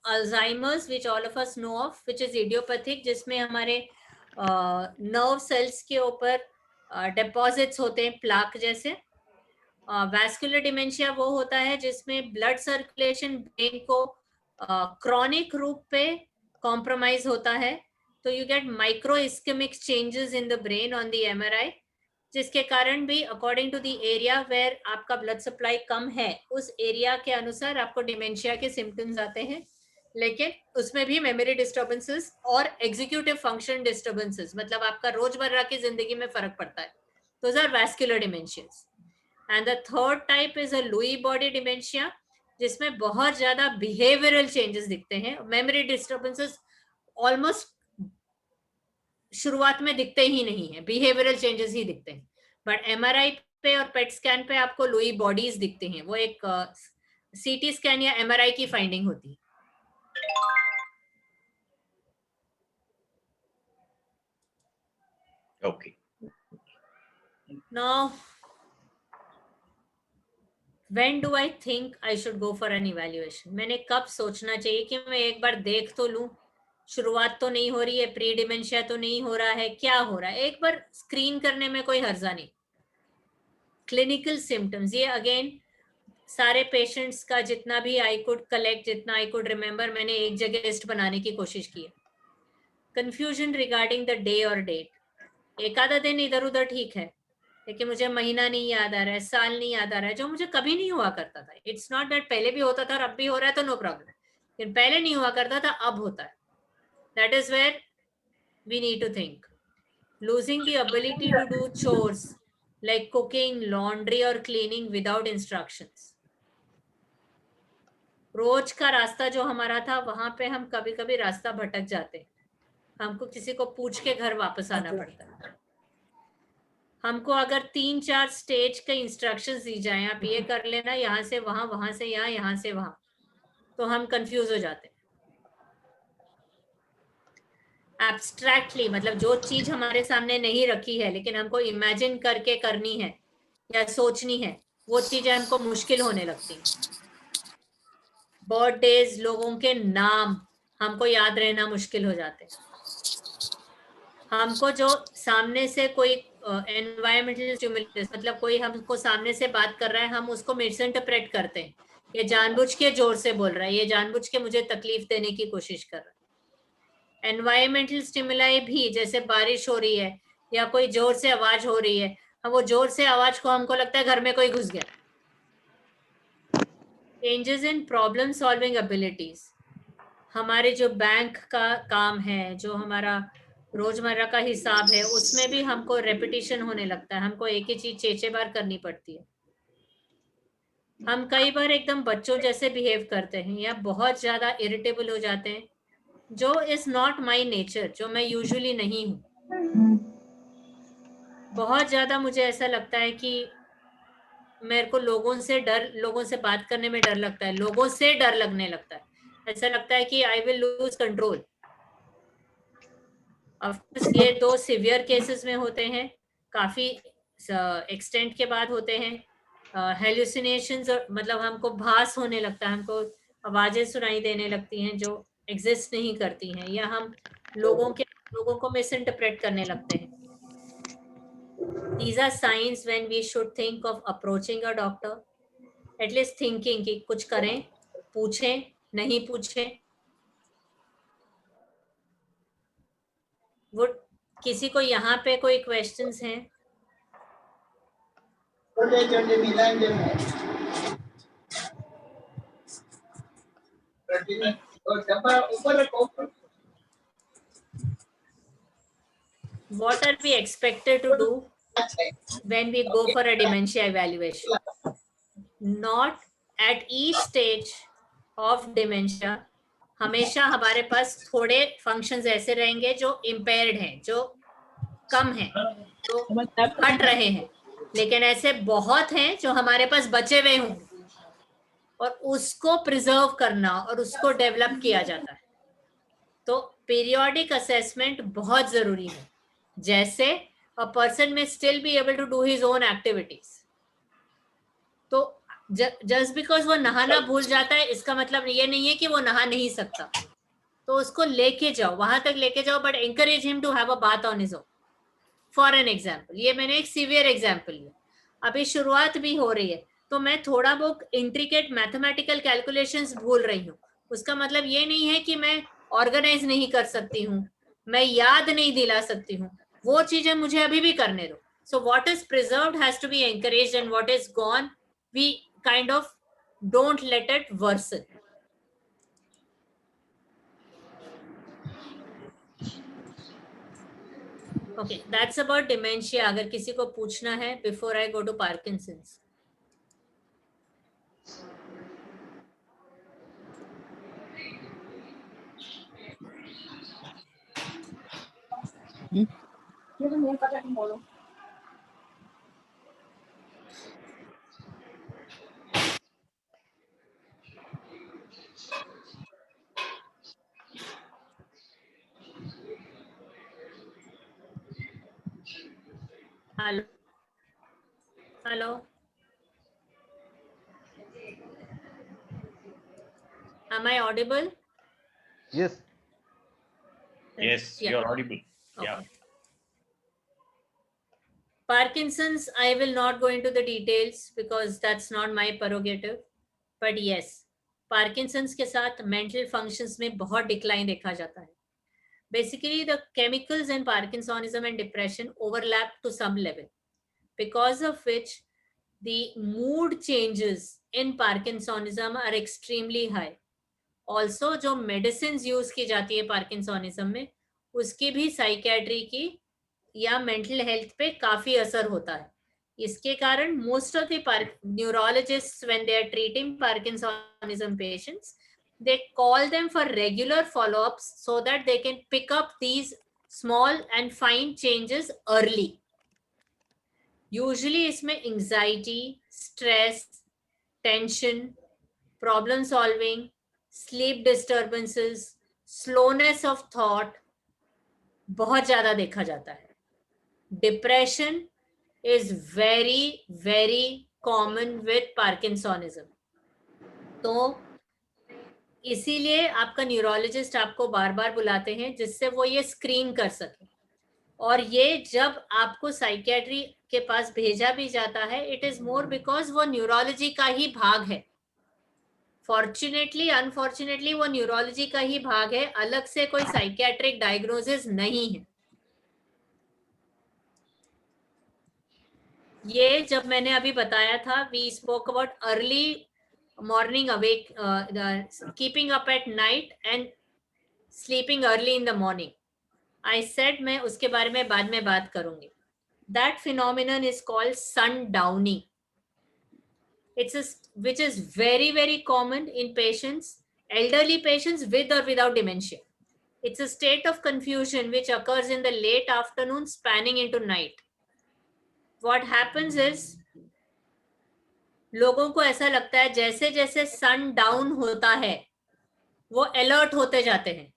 Alzheimer's, which all of us know of, which is idiopathic, जिसमें हमारे nerve cells के ऊपर deposits होते हैं plaque जैसे। Vascular dementia वो होता है जिसमें ब्लड सर्कुलेशन ब्रेन को क्रॉनिक रूप पे कॉम्प्रोमाइज होता है। तो you get micro ischaemic changes in the brain on the MRI, जिसके कारण भी according to the area where आपका ब्लड सप्लाई कम है, उस एरिया के अनुसार आपको डिमेंशिया के सिम्टम्स आते हैं। लेकिन उसमें भी मेमोरी डिस्टर्बेंसेस और एग्जीक्यूटिव फंक्शन डिस्टर्बेंसेस, मतलब आपका रोजमर्रा की जिंदगी में फर्क पड़ता है। Those are vascular dementias. And the third type is a Lewy body dementia, जिसमें बहुत ज्यादा बिहेवियरल चेंजेस दिखते हैं। मेमोरी डिस्टर्बेंसेस ऑलमोस्ट शुरुआत में दिखते ही नहीं है, बिहेवियरल चेंजेस ही दिखते हैं। बट एमआरआई पे और पेट स्कैन पे आपको लुई बॉडीज दिखते हैं। वो एक सीटी स्कैन या एमआरआई की फाइंडिंग होती है।
Okay.
Now, when do I think I should go for an evaluation? मैंने कब सोचना चाहिए कि मैं एक बार देख तो लूं, शुरुआत तो नहीं हो रही है, प्री डिमेंशिया तो नहीं हो रहा है, क्या हो रहा है, एक बार स्क्रीन करने में कोई हर्जा नहीं। क्लिनिकल सिम्टम्स, ये अगेन सारे पेशेंट्स का जितना भी आई कुड कलेक्ट, जितना आई कुड रिमेम्बर, मैंने एक जगह लिस्ट बनाने की कोशिश की है। कंफ्यूजन रिगार्डिंग द डे और डेट, एक आधा दिन इधर उधर ठीक है, लेकिन मुझे महीना नहीं याद आ रहा है, साल नहीं याद आ रहा है, जो मुझे कभी नहीं हुआ करता था। इट्स नॉट दैट पहले भी होता था और अब भी हो रहा है तो नो प्रॉब्लम, लेकिन पहले नहीं हुआ करता था, अब होता है। That is where we need to think. Losing the ability to do chores like cooking, laundry और क्लीनिंग विदाउट इंस्ट्रक्शंस। रोज का रास्ता जो हमारा था, वहां पे हम कभी कभी रास्ता भटक जाते हैं, हमको किसी को पूछ के घर वापस आना पड़ता है। हमको अगर 3-4 स्टेज के इंस्ट्रक्शंस दी जाएं, आप ये कर लेना, यहाँ से वहां, वहां से यहाँ, यहाँ से वहां, तो हम कंफ्यूज हो जाते हैं। एब्स्ट्रैक्टली, मतलब जो चीज हमारे सामने नहीं रखी है लेकिन हमको इमेजिन करके करनी है या सोचनी है, वो चीजें हमको मुश्किल होने लगती हैं। बर्थडेज, लोगों के नाम हमको याद रहना मुश्किल हो जाते हैं। हमको जो सामने से कोई एनवायरमेंटल स्टिमुलस, मतलब कोई हमको सामने से बात कर रहा है, हम उसको मिस इंटरप्रेट करते हैं, ये जानबूझ के जोर से बोल रहा है, ये जानबूझ के मुझे तकलीफ देने की कोशिश कर रहा है। एनवायरमेंटल स्टिमुलाई भी, जैसे बारिश हो रही है या कोई जोर से आवाज हो रही है, वो जोर से आवाज को हमको लगता है घर में कोई घुस गया। Changes in problem solving abilities, हमारे जो बैंक का काम है, जो हमारा रोजमर्रा का हिसाब है, उसमें भी हमको रेपिटेशन होने लगता है, हमको एक ही चीज 6 बार करनी पड़ती है। हम कई बार एकदम बच्चों जैसे बिहेव करते हैं या बहुत ज्यादा इरिटेबल हो जाते हैं, जो इज नॉट माई नेचर, जो मैं यूजुअली नहीं हूँ। बहुत ज्यादा मुझे ऐसा लगता है कि मेरे को लोगों से बात करने में डर लगता है, लोगों से डर लगने लगता है, ऐसा लगता है कि I will lose control. Of course ये 2 सिवियर केसेस में होते हैं, काफी एक्सटेंट के बाद होते हैं। हेल्यूसिनेशंस, मतलब हमको भास होने लगता है, हमको आवाजें सुनाई देने लगती हैं जो एग्जिस्ट नहीं करती हैं, या हम लोगों को मिस इंटरप्रेट करने लगते हैं। These are signs when we should think of approaching a doctor, at least thinking कि कुछ करें, पूछें, नहीं पूछें। वो किसी को यहाँ पे कोई क्वेश्चंस हैं? What are we expected to do when we go for a dementia evaluation? Not at each stage of dementia हमेशा हमारे पास थोड़े फंक्शंस ऐसे रहेंगे जो इम्पेयर्ड हैं, जो कम हैं, जो हट रहे हैं, लेकिन ऐसे बहुत हैं जो हमारे पास बचे हुए हों, और उसको प्रिजर्व करना और उसको डेवलप किया जाता है. तो पीरियोडिक असेसमेंट बहुत जरूरी है. जैसे a person may still be able to do his own activities, तो जस्ट बिकॉज वो नहाना भूल जाता है इसका मतलब ये नहीं है कि वो नहा नहीं सकता. तो उसको लेके जाओ, वहां तक लेके जाओ, but encourage him to have a bath on his own. For an example, ये मैंने एक सीवियर एग्जाम्पल लिया. अभी शुरुआत भी हो रही है, तो मैं थोड़ा बहुत इंट्रिकेट मैथमेटिकल कैलकुलेशंस भूल रही हूँ. उसका मतलब ये नहीं है कि मैं ऑर्गेनाइज नहीं कर सकती हूँ, मैं याद नहीं दिला सकती हूँ. वो चीजें मुझे अभी भी करने दो. So what is preserved has to be encouraged, and what is gone we kind of don't let it worsen. Okay, that's about dementia. अगर किसी को पूछना है before I go to Parkinson's. Hello. Hello. Am I audible?
Yes.
Yes,
Yeah.
you're audible.
Okay.
Yeah.
Parkinson's, I will not go into the details because that's not my prerogative. But yes, Parkinson's के साथ mental functions में बहुत decline देखा जाता है. Basically, the chemicals in Parkinsonism and depression overlap to some level, because of which the mood changes in Parkinsonism are extremely high. Also, जो medicines use की जाती है Parkinsonism में, उसकी भी psychiatry की या mental health पे काफी असर होता है. इसके कारण most of the neurologists, when they are treating Parkinsonism patients, they call them for regular follow-ups so that they can pick up these small and fine changes early. Usually इसमें anxiety, stress, tension, problem solving, sleep disturbances, slowness of thought बहुत ज्यादा देखा जाता है. Depression is very, very common with Parkinsonism. तो इसीलिए आपका neurologist आपको बार बार बुलाते हैं जिससे वो ये स्क्रीन कर सके. और ये जब आपको साइकियाट्री के पास भेजा भी जाता है, इट इज मोर बिकॉज वो न्यूरोलॉजी का ही भाग है. फॉर्चुनेटली अनफॉर्चुनेटली वो न्यूरोलॉजी का ही भाग है, अलग से कोई साइकियाट्रिक डायग्नोसिस नहीं है. ये जब मैंने अभी बताया था, we spoke about early morning awake, keeping up at night and sleeping early in the morning. I said मैं उसके बारे में बाद में बात करूंगी. That phenomenon is called sundowning. Which is very, very common in patients, elderly patients with or without dementia. It's a state of confusion which occurs in the late afternoon spanning into night. What happens is, लोगों को ऐसा लगता है जैसे जैसे सन down होता है वो अलर्ट होते जाते हैं,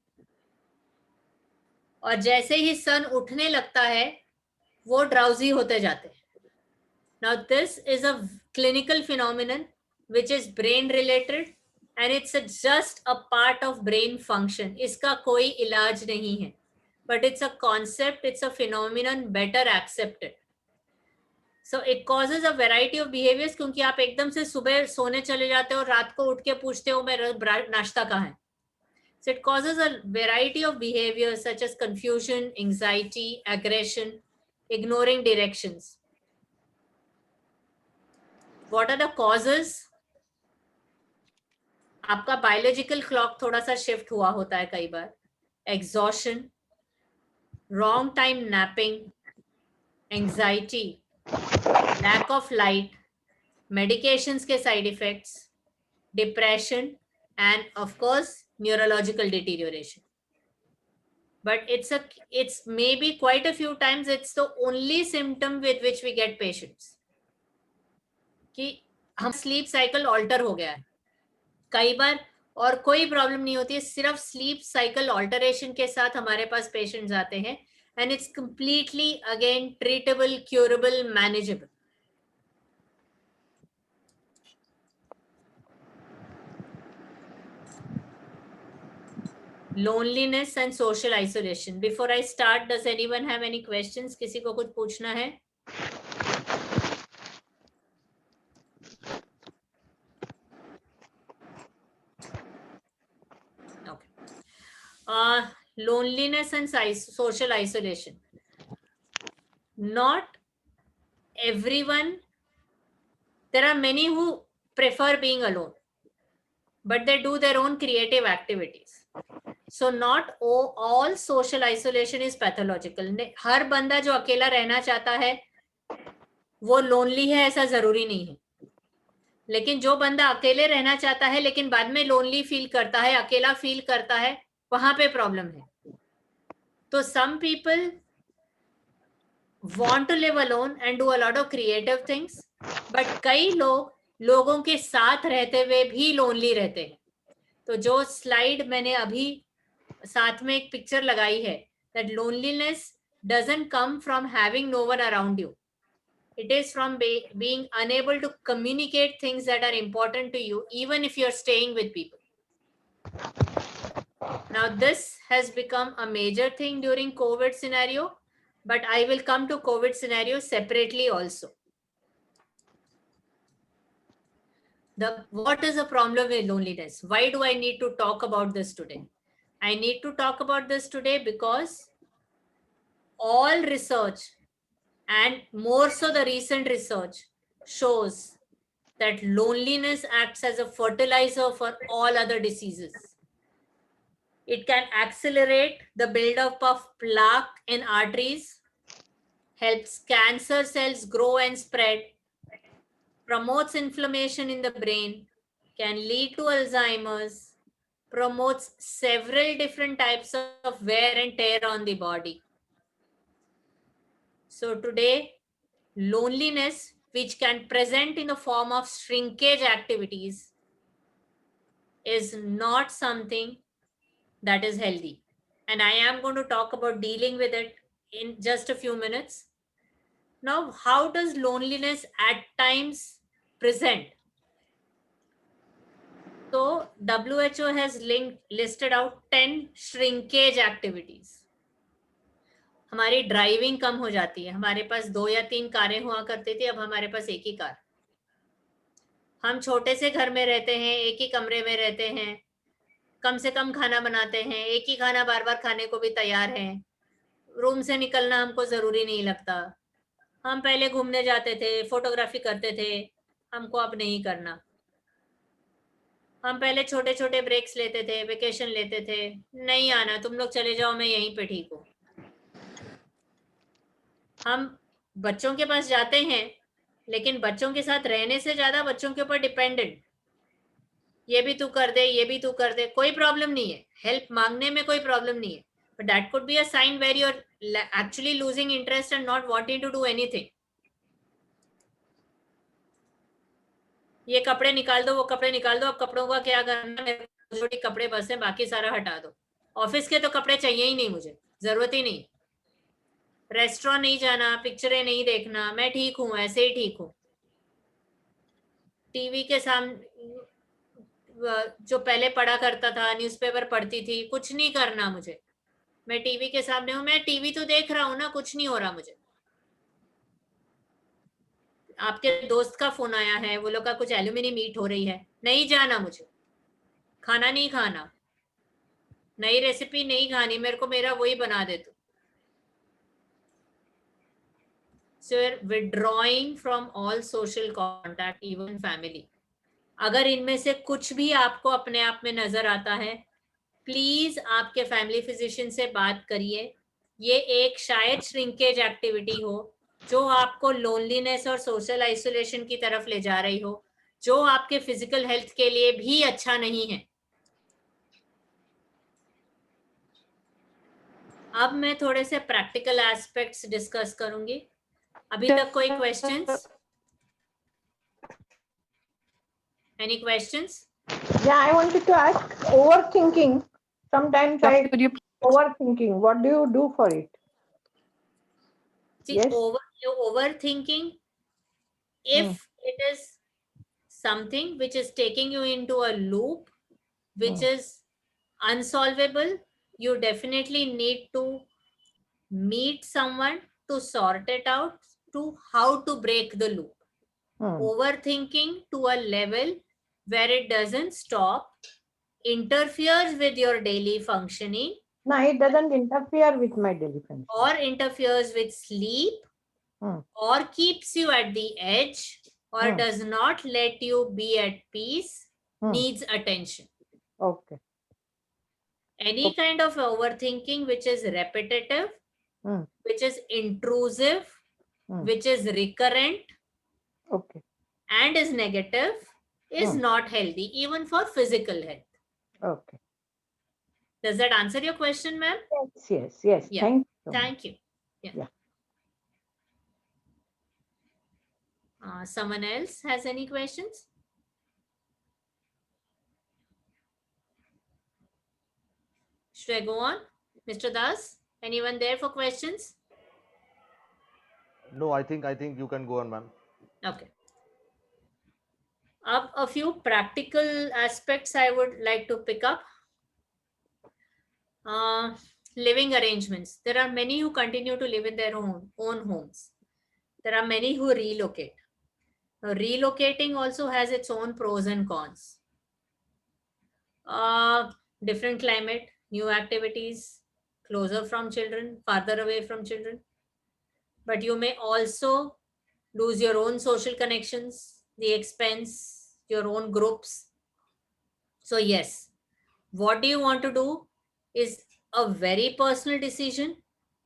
और जैसे ही सन उठने लगता है वो ड्राउजी होते जाते हैं. Now this is a clinical phenomenon which is brain related and it's just a part of brain function. इसका कोई इलाज नहीं है, but it's a concept, it's a phenomenon better accepted. So it causes a variety of behaviors, क्योंकि आप एकदम से सुबह सोने चले जाते हो, रात को उठ के पूछते हो मेरा नाश्ता कहाँ है. So it causes a variety of behaviors such as confusion, anxiety, aggression, ignoring directions. What are the causes? आपका बायोलॉजिकल क्लॉक थोड़ा सा शिफ्ट हुआ होता है कई बार. Exhaustion, wrong time napping, anxiety, lack of light, medications के side effects, depression, and of course neurological deterioration. But it's maybe quite a few times it's the only symptom with which we get patients कि हम sleep cycle alter हो गया है. कई बार और कोई problem नहीं होती है, सिर्फ स्लीप साइकिल ऑल्टरेशन के साथ हमारे पास पेशेंट्स आते हैं and it's completely again treatable, curable, manageable. loneliness and social isolation. Before I start, does anyone have any questions? किसी को कुछ पूछना है? Okay. Loneliness and social isolation. Not everyone. There are many who prefer being alone, but they do their own creative activities. So not all social isolation is pathological. हर बंदा जो अकेला रहना चाहता है वो लोनली है ऐसा जरूरी नहीं है. लेकिन जो बंदा अकेले रहना चाहता है लेकिन बाद में लोनली फील करता है, अकेला फील करता है, वहां पे प्रॉब्लम है. तो some people want to live alone and do a lot of creative things, but कई लोगों के साथ रहते हुए भी लोनली रहते हैं. तो जो स्लाइड मैंने अभी साथ में एक पिक्चर लगाई है, that loneliness doesn't come from having no one around you. It is from being unable to communicate things that are important to you, even if you're staying with people. Now, this has become a major thing during COVID scenario, but I will come to COVID scenario separately also. What is the problem with loneliness? Why do I need to talk about this today? I need to talk about this today because all research, and more so the recent research, shows that loneliness acts as a fertilizer for all other diseases. It can accelerate the buildup of plaque in arteries, helps cancer cells grow and spread, promotes inflammation in the brain, can lead to Alzheimer's, promotes several different types of wear and tear on the body. So today, loneliness, which can present in the form of shrinkage activities, is not something that is healthy. And I am going to talk about dealing with it in just a few minutes. Now, how does loneliness at times present? So WHO has listed out 10 shrinkage activities. हमारी driving कम हो जाती है. हमारे पास 2 या 3 कारें हुआ करती थी, अब हमारे पास एक ही कार. हम छोटे से घर में रहते हैं, एक ही कमरे में रहते हैं, कम से कम खाना बनाते हैं, एक ही खाना बार बार खाने को भी तैयार हैं. रूम से निकलना हमको जरूरी नहीं लगता. हम पहले घूमने जाते थे, फोटोग्राफी करते थे, हमको अब नहीं करना. हम पहले छोटे छोटे ब्रेक्स लेते थे, वेकेशन लेते थे, नहीं आना, तुम लोग चले जाओ, मैं यहीं पे ठीक हूँ. हम बच्चों के पास जाते हैं लेकिन बच्चों के साथ रहने से ज्यादा बच्चों के ऊपर डिपेंडेंट. ये भी तू कर दे, ये भी तू कर दे, कोई प्रॉब्लम नहीं है, हेल्प मांगने में कोई प्रॉब्लम नहीं है, but that could be a sign where you are actually losing interest and not wanting to do anything. ये कपड़े निकाल दो, वो कपड़े निकाल दो, अब कपड़ों का क्या करना, मेरे छोटे कपड़े बस हैं, बाकी सारा हटा दो. ऑफिस के तो कपड़े चाहिए ही नहीं, मुझे जरूरत ही नहीं. रेस्टोरेंट नहीं जाना, पिक्चरें नहीं देखना, मैं ठीक हूँ, ऐसे ही ठीक हूँ. टीवी के सामने जो पहले पढ़ा करता था, न्यूज़पेपर पढ़ती थी, कुछ नहीं करना मुझे, मैं टीवी के सामने हूँ, मैं टीवी तो देख रहा हूँ ना, कुछ नहीं हो रहा मुझे. आपके दोस्त का फोन आया है, वो लोग का कुछ एल्यूमिनी मीट हो रही है, नहीं जाना मुझे, खाना नहीं खाना, नई रेसिपी नहीं खानी, मेरे को मेरा वही बना दे तू. So you're withdrawing from all social contact, even family. अगर इनमें से कुछ भी आपको अपने आप में नजर आता है, प्लीज आपके फैमिली फिजिशियन से बात करिए. ये एक शायद श्रिंकेज एक्टिविटी हो जो आपको लोनलीनेस और सोशल आइसोलेशन की तरफ ले जा रही हो, जो आपके फिजिकल हेल्थ के लिए भी अच्छा नहीं है. अब मैं थोड़े से प्रैक्टिकल एस्पेक्ट्स डिस्कस करूंगी. अभी तक कोई questions? Any questions?
Yeah, I wanted to ask overthinking. Sometimes I
Could you
overthinking. What do you do for it?
See,
Yes.
overthinking, if it is something which is taking you into a loop, which is unsolvable, you definitely need to meet someone to sort it out, to how to break the loop. Overthinking to a level where it doesn't stop, interferes with your daily functioning,
No, it doesn't interfere with my daily function.
or interferes with sleep, or keeps you at the edge, or does not let you be at peace, needs attention.
Okay.
Any kind of overthinking which is repetitive, which is intrusive, which is recurrent,
Okay.
and is negative, is not healthy, even for physical health.
Okay.
Does that answer your question, ma'am?
Yes. Yes.
Yeah.
Thank you.
Thank you.
Yeah.
Someone else has any questions? Should I go on? Mr. Das, anyone there for questions?
No, I think you can go on, ma'am.
Okay. A few practical aspects I would like to pick up. Living arrangements. There are many who continue to live in their own homes. There are many who relocate. Now, relocating also has its own pros and cons. Different climate, new activities, closer from children, farther away from children. But you may also lose your own social connections, the expense, your own groups. So yes, what do you want to do is a very personal decision,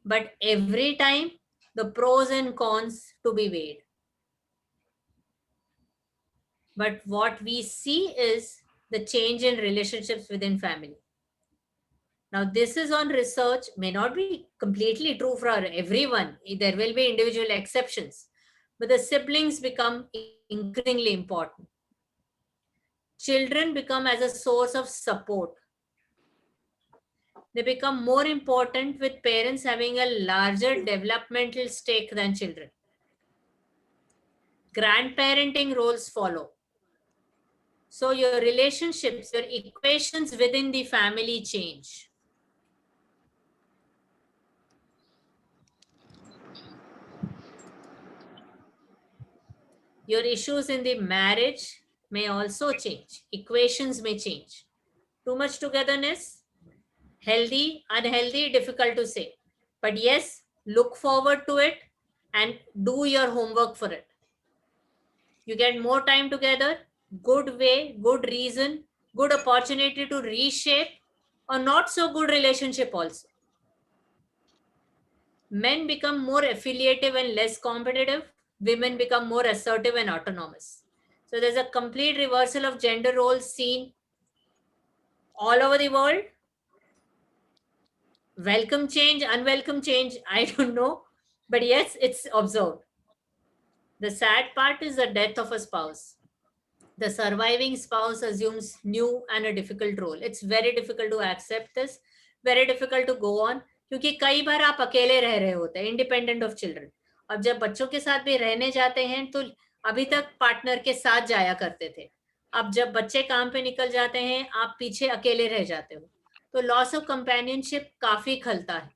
but every time the pros and cons to be weighed. But what we see is the change in relationships within family. Now, this is on research, may not be completely true for everyone. There will be individual exceptions, but the siblings become increasingly important. Children become as a source of support. They become more important with parents having a larger developmental stake than children. Grandparenting roles follow. So your relationships, your equations within the family change. Your issues in the marriage may also change. Equations may change. Too much togetherness, healthy, unhealthy, difficult to say. But yes, look forward to it and do your homework for it. You get more time together, good way, good reason, good opportunity to reshape a not so good relationship also. Men become more affiliative and less competitive. Women become more assertive and autonomous. So there's a complete reversal of gender roles seen all over the world. Welcome change, unwelcome change, I don't know. But yes, it's observed. The sad part is the death of a spouse. The surviving spouse assumes new and a difficult role. It's very difficult to accept this, very difficult to go on, क्योंकि कई बार आप अकेले रह रहे होते हैं, independent of children. अब जब बच्चों के साथ भी रहने जाते हैं तो अभी तक पार्टनर के साथ जाया करते थे. अब जब बच्चे काम पे निकल जाते हैं, आप पीछे अकेले रह जाते हो. तो लॉस ऑफ कंपेनियनशिप काफी खलता है.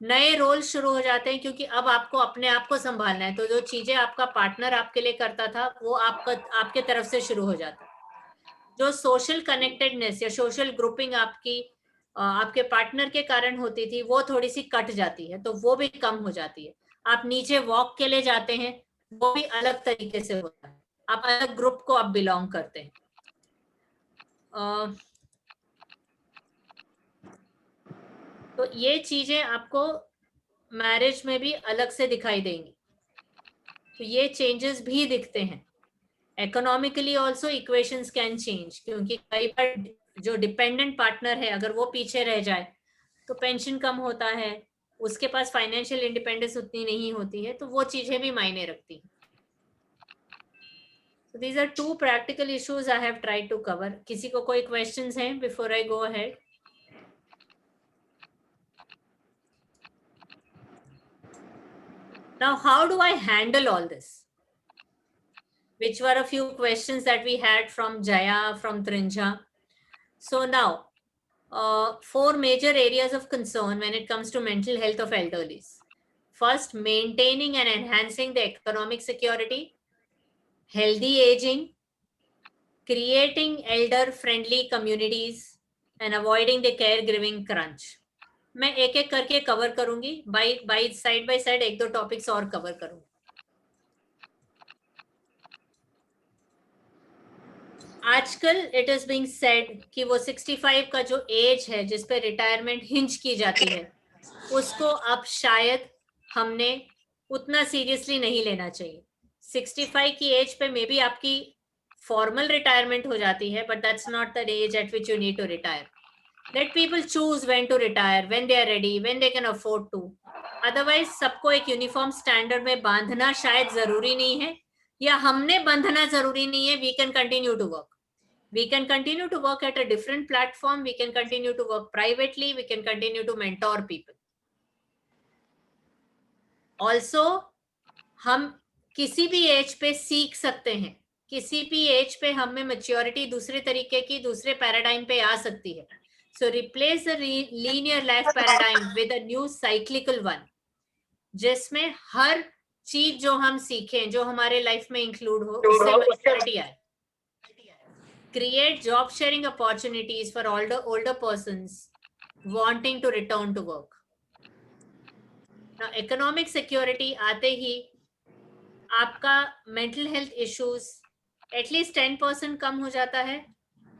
नए रोल शुरू हो जाते हैं क्योंकि अब आपको अपने आप को संभालना है. तो जो चीजें आपका पार्टनर आपके लिए करता था वो आपके तरफ से शुरू हो जाता है. जो सोशल कनेक्टेडनेस या सोशल ग्रुपिंग आपके पार्टनर के कारण होती थी वो थोड़ी सी कट जाती है, तो वो भी कम हो जाती है. आप नीचे वॉक के लिए जाते हैं, वो भी अलग तरीके से होता है, आप अलग ग्रुप को आप बिलोंग करते हैं। तो ये चीजें आपको मैरिज में भी अलग से दिखाई देंगी, तो ये चेंजेस भी दिखते हैं। Economically also equations can change, क्योंकि कई बार जो डिपेंडेंट पार्टनर है अगर वो पीछे रह जाए तो पेंशन कम होता है, उसके पास फाइनेंशियल इंडिपेंडेंस उतनी नहीं होती है, तो वो चीजें भी मायने रखती हैं। So these are two practical issues I have tried to cover. किसी को कोई questions हैं before I go ahead? Now, how do I handle all this? Which were a few questions that we had from Jaya, from Trinja. So now, 4 major areas of concern when it comes to mental health of elderlies. First, maintaining and enhancing the economic security, healthy aging, creating elder-friendly communities, and avoiding the caregiving crunch. मैं एक एक करके cover करूंगी, by side by side एक दो topics और cover करूंगी। आजकल इट इज बीइंग सेड कि वो 65 का जो एज है जिस पे रिटायरमेंट हिंज की जाती है, उसको अब शायद हमने उतना सीरियसली नहीं लेना चाहिए। 65 की एज पे मे बी आपकी फॉर्मल रिटायरमेंट हो जाती है, but that's not the age at which you need to retire. Let people choose when to retire, when they are ready, when they can afford to. Otherwise, सबको एक uniform standard में बांधना शायद जरूरी नहीं है, या हमने बांधना जरूरी नहीं है. We can continue to work. We can continue to work at a different platform. We can continue to work privately. We can continue to mentor people. Also, हम किसी भी एज पे सीख सकते हैं, किसी भी एज पे हमें मैच्योरिटी दूसरे तरीके की, दूसरे पैराडाइम पे आ सकती है. So replace the linear life paradigm with a new cyclical one, जिसमें हर चीज जो हम सीखें, जो हमारे लाइफ में इंक्लूड हो, उससे मैच्योरिटी आए. Create job sharing opportunities for older persons wanting to return to work. Now, economic security आते ही आपका mental health issues at least 10% कम हो जाता है,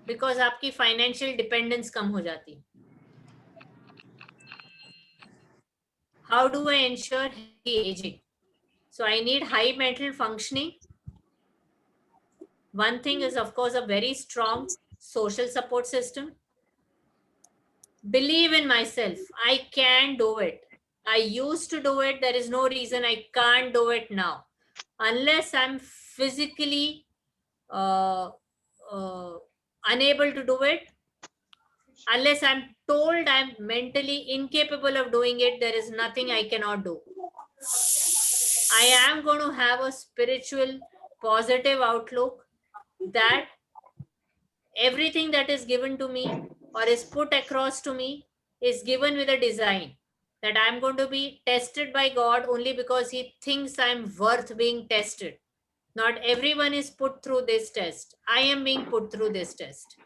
because आपकी फाइनेंशियल डिपेंडेंस कम हो जाती है. How do I ensure healthy aging? So I need high mental functioning. One thing is, of course, a very strong social support system. Believe in myself. I can do it. I used to do it. There is no reason I can't do it now. Unless I'm physically unable to do it, unless I'm told I'm mentally incapable of doing it, there is nothing I cannot do. I am going to have a spiritual, positive outlook that everything that is given to me or is put across to me is given with a design, that I'm going to be tested by God only because He thinks I'm worth being tested. Not everyone is put through this test. I am being put through this test.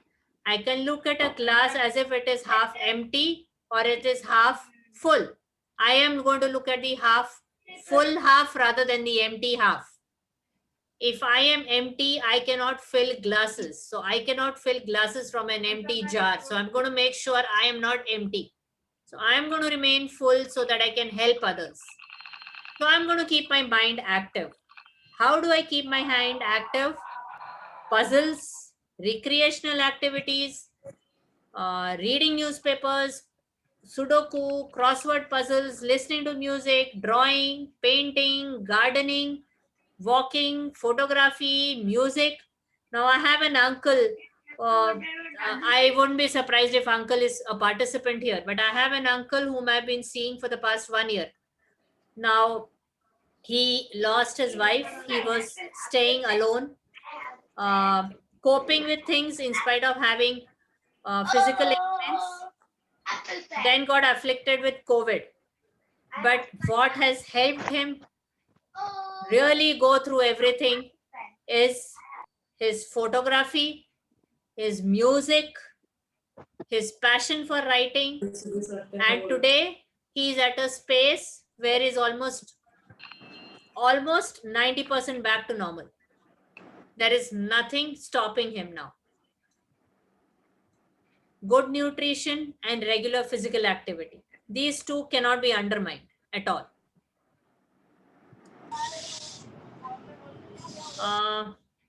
I can look at a glass as if it is half empty or it is half full. I am going to look at the full half rather than the empty half. If I am empty, I cannot fill glasses. So I cannot fill glasses from an empty jar. So I'm going to make sure I am not empty. So I am going to remain full so that I can help others. So I'm going to keep my mind active. How do I keep my mind active? Puzzles, recreational activities, reading newspapers, Sudoku, crossword puzzles, listening to music, drawing, painting, gardening, walking, photography, music. Now I have an uncle. I wouldn't be surprised if uncle is a participant here, but I have an uncle whom I've been seeing for the past 1 year. Now, he lost his wife. He was staying alone, coping with things in spite of having physical ailments, then got afflicted with COVID. But what has helped him really go through everything is his photography, his music, his passion for writing. And today he is at a space where he's almost almost 90% back to normal. There is nothing stopping him now. Good nutrition and regular physical activity. These two cannot be undermined at all.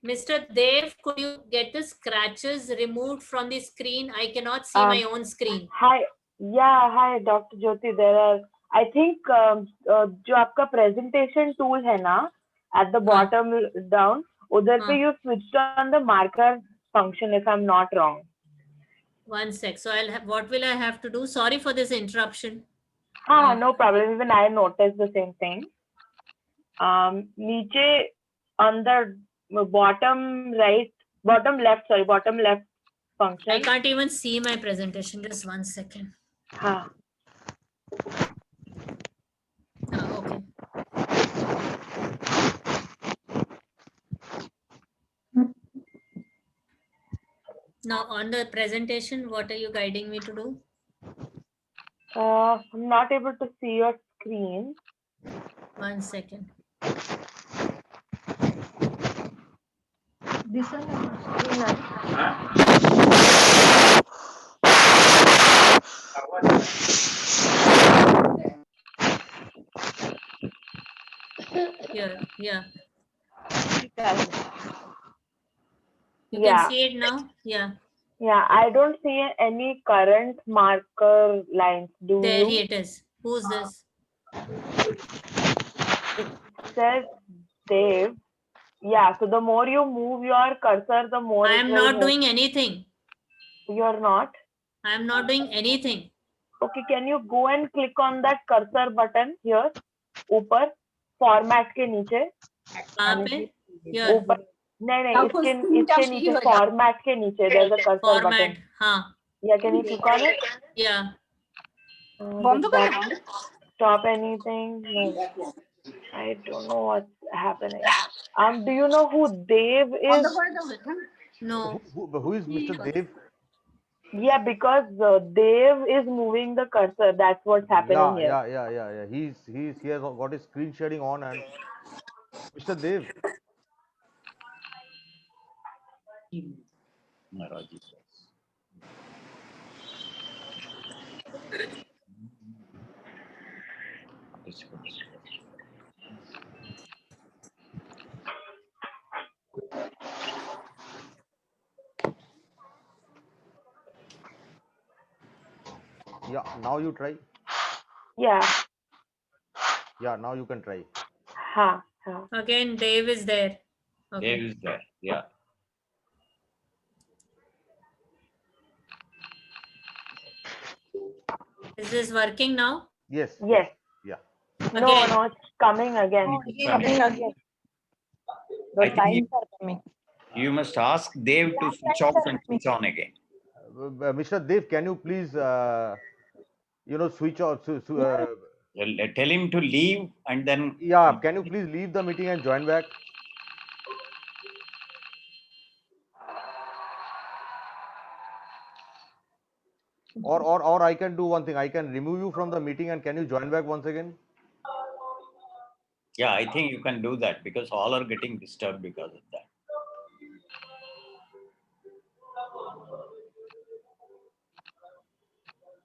Mr. Dev, could you get the scratches removed from the screen? I cannot see my own screen.
Hi. Yeah, hi, Dr. Jyoti. There are, I think, जो आपका presentation tool है ना, at the bottom down, उधर पे you switched on the marker function, if I'm not wrong.
One sec. So I'll have, what will I have to do? Sorry for this interruption.
No problem. Even I noticed the same thing. नीचे on the bottom left function.
I can't even see my presentation. Just 1 second. Okay. Now on the presentation, what are you guiding me to do?
I'm not able to see your screen.
1 second.
This one screen.
Here, yeah. You
Yeah.
can see it now? Yeah.
Yeah, I don't see any current marker lines. Do
There
you?
it is. Who's this?
It says Dave. Yeah, so the more you move your cursor, the more
I
it
am
will
not
move.
doing anything.
You're not?
I am not doing anything.
Okay, can you go and click on that cursor button here? ऊपर format के नीचे.
कहाँ पे? Here.
ऊपर नहीं
आपको
इसके
screen
इसके
touch
नीचे
नहीं होगा।
format के नीचे there's a cursor
Format.
button.
हाँ.
Yeah, can you click on it?
Yeah.
बंद
Did
करो।
that stop anything? No. I don't know what's happening. Do you know who Dave is?
No.
Who is Mr. Dev?
Yeah, because Dave is moving the cursor. That's what's happening here.
Yeah. He has got his screen sharing on and Mr. Dev. Yeah, now you try.
Yeah.
Yeah, now you can try.
Again, Dave is there. Okay.
Dave is there. Yeah.
Is this working now?
Yes.
Yes.
Yeah.
No, it's coming again.
Coming again.
I
The
think
lines are coming.
you must ask Dave to switch off and switch on again.
Mr. Dev, can you please, switch off?
Tell him to leave and then.
Yeah, can you please leave the meeting and join back? Or I can do one thing. I can remove you from the meeting and can you join back once again?
Yeah, I think you can do that because all are getting disturbed because of that.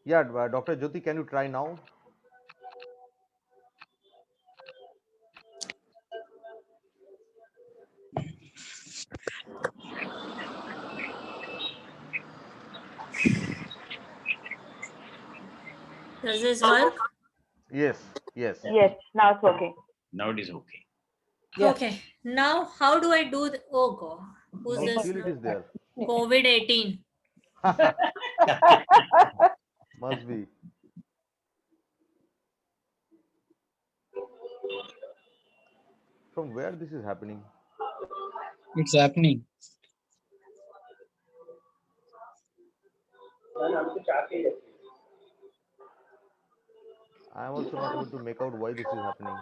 Yeah, Dr. Jyoti, can you try now?
Does this work?
Yes.
Yes, now it's working.
Now it is okay.
Yes.
Okay. Now, how do I do the, oh God, who's
No,
this?
still it is there.
COVID-18.
Must be. From where this is happening?
It's happening.
I am also not able to make out why this is happening.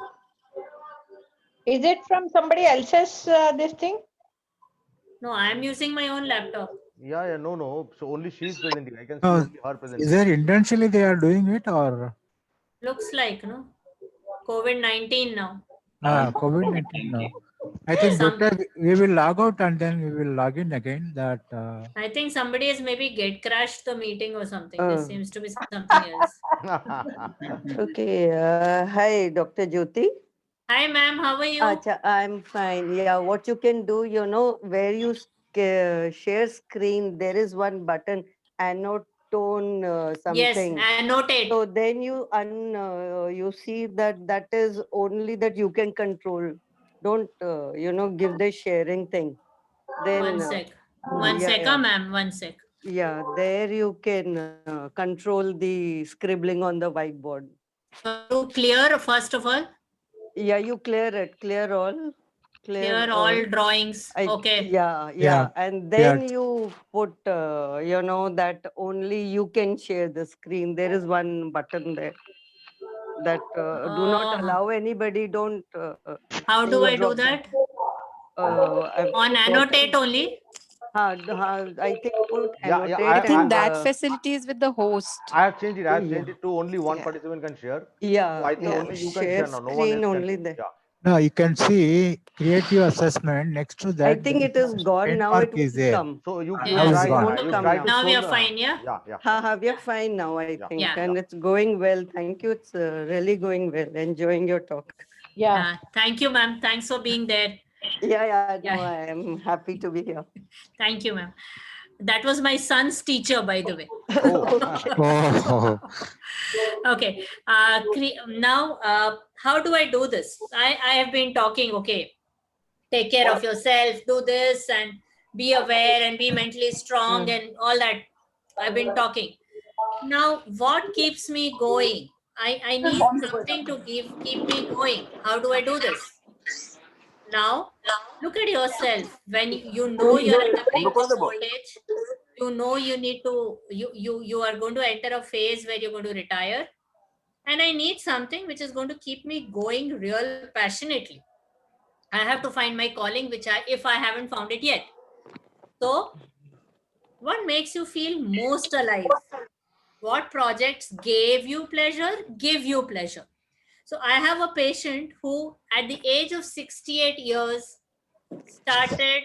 Is it from somebody else's this thing?
No, I am using my own laptop.
Yeah, no. So only she is presenting. I can see
Oh,
only her presenting.
Is there intentionally they are doing it or?
Looks like, no? COVID-19 now.
COVID-19, no. I think
Some-
better we will log out and then we will log in again. That
I think somebody has maybe gate crashed the meeting or something. This
Oh.
seems to be something else.
Okay. Hi, Dr. Jyoti.
Hi, ma'am. How are you?
Acha, I'm fine. Yeah, what you can do, where you share screen, there is one button, annotate
Yes,
something.
annotate.
So then you see that is only that you can control. Don't give the sharing thing. Then
One sec. One
yeah,
sec,
yeah.
ma'am. One sec.
Yeah, there you can control the scribbling on the whiteboard.
To clear, first of all,
Yeah, you clear it. Clear all.
clear all drawings. Okay.
Yeah,
Yeah,
and then you put, that only you can share the screen. There is one button there that do not allow anybody. Don't.
How do I do
drop
that?
I've
On annotate only?
I think put
Yeah,
annotate.
I think
and,
that facility is with the host.
I have changed it. I have
Yeah.
changed it to only one
Yeah.
participant can share.
Yeah,
So I think
yeah.
only you can
Share
share now. No one
screen
else can.
only there.
Yeah.
no, you can see creative assessment next to that.
I think it is gone now. It
Is
will
there.
come.
So you
Yeah.
you
Now it's
try,
gone.
Won't
you
come
try
now.
to
Now we
scroll
are
the-
fine, yeah?
Ha, we are fine now, I
Yeah.
think.
Yeah.
And it's going well. Thank you. It's really going well. Enjoying your talk.
Yeah.
Thank you, ma'am. Thanks for being there.
Yeah, no,
Yeah.
I am happy to be here.
Thank you, ma'am. That was my son's teacher, by the way.
Oh.
Okay. Now, how do I do this? I have been talking, okay, take care of yourself, do this and be aware and be mentally strong and all that. I've been talking. Now, what keeps me going? I need something to keep me going. How do I do this? Now, look at yourself. When you know you're at the brink of old age, you know you need to, you are going to enter a phase where you're going to retire. And I need something which is going to keep me going real passionately. I have to find my calling, if I haven't found it yet. So, what makes you feel most alive? What projects gave you pleasure, give you pleasure? So I have a patient who at the age of 68 years started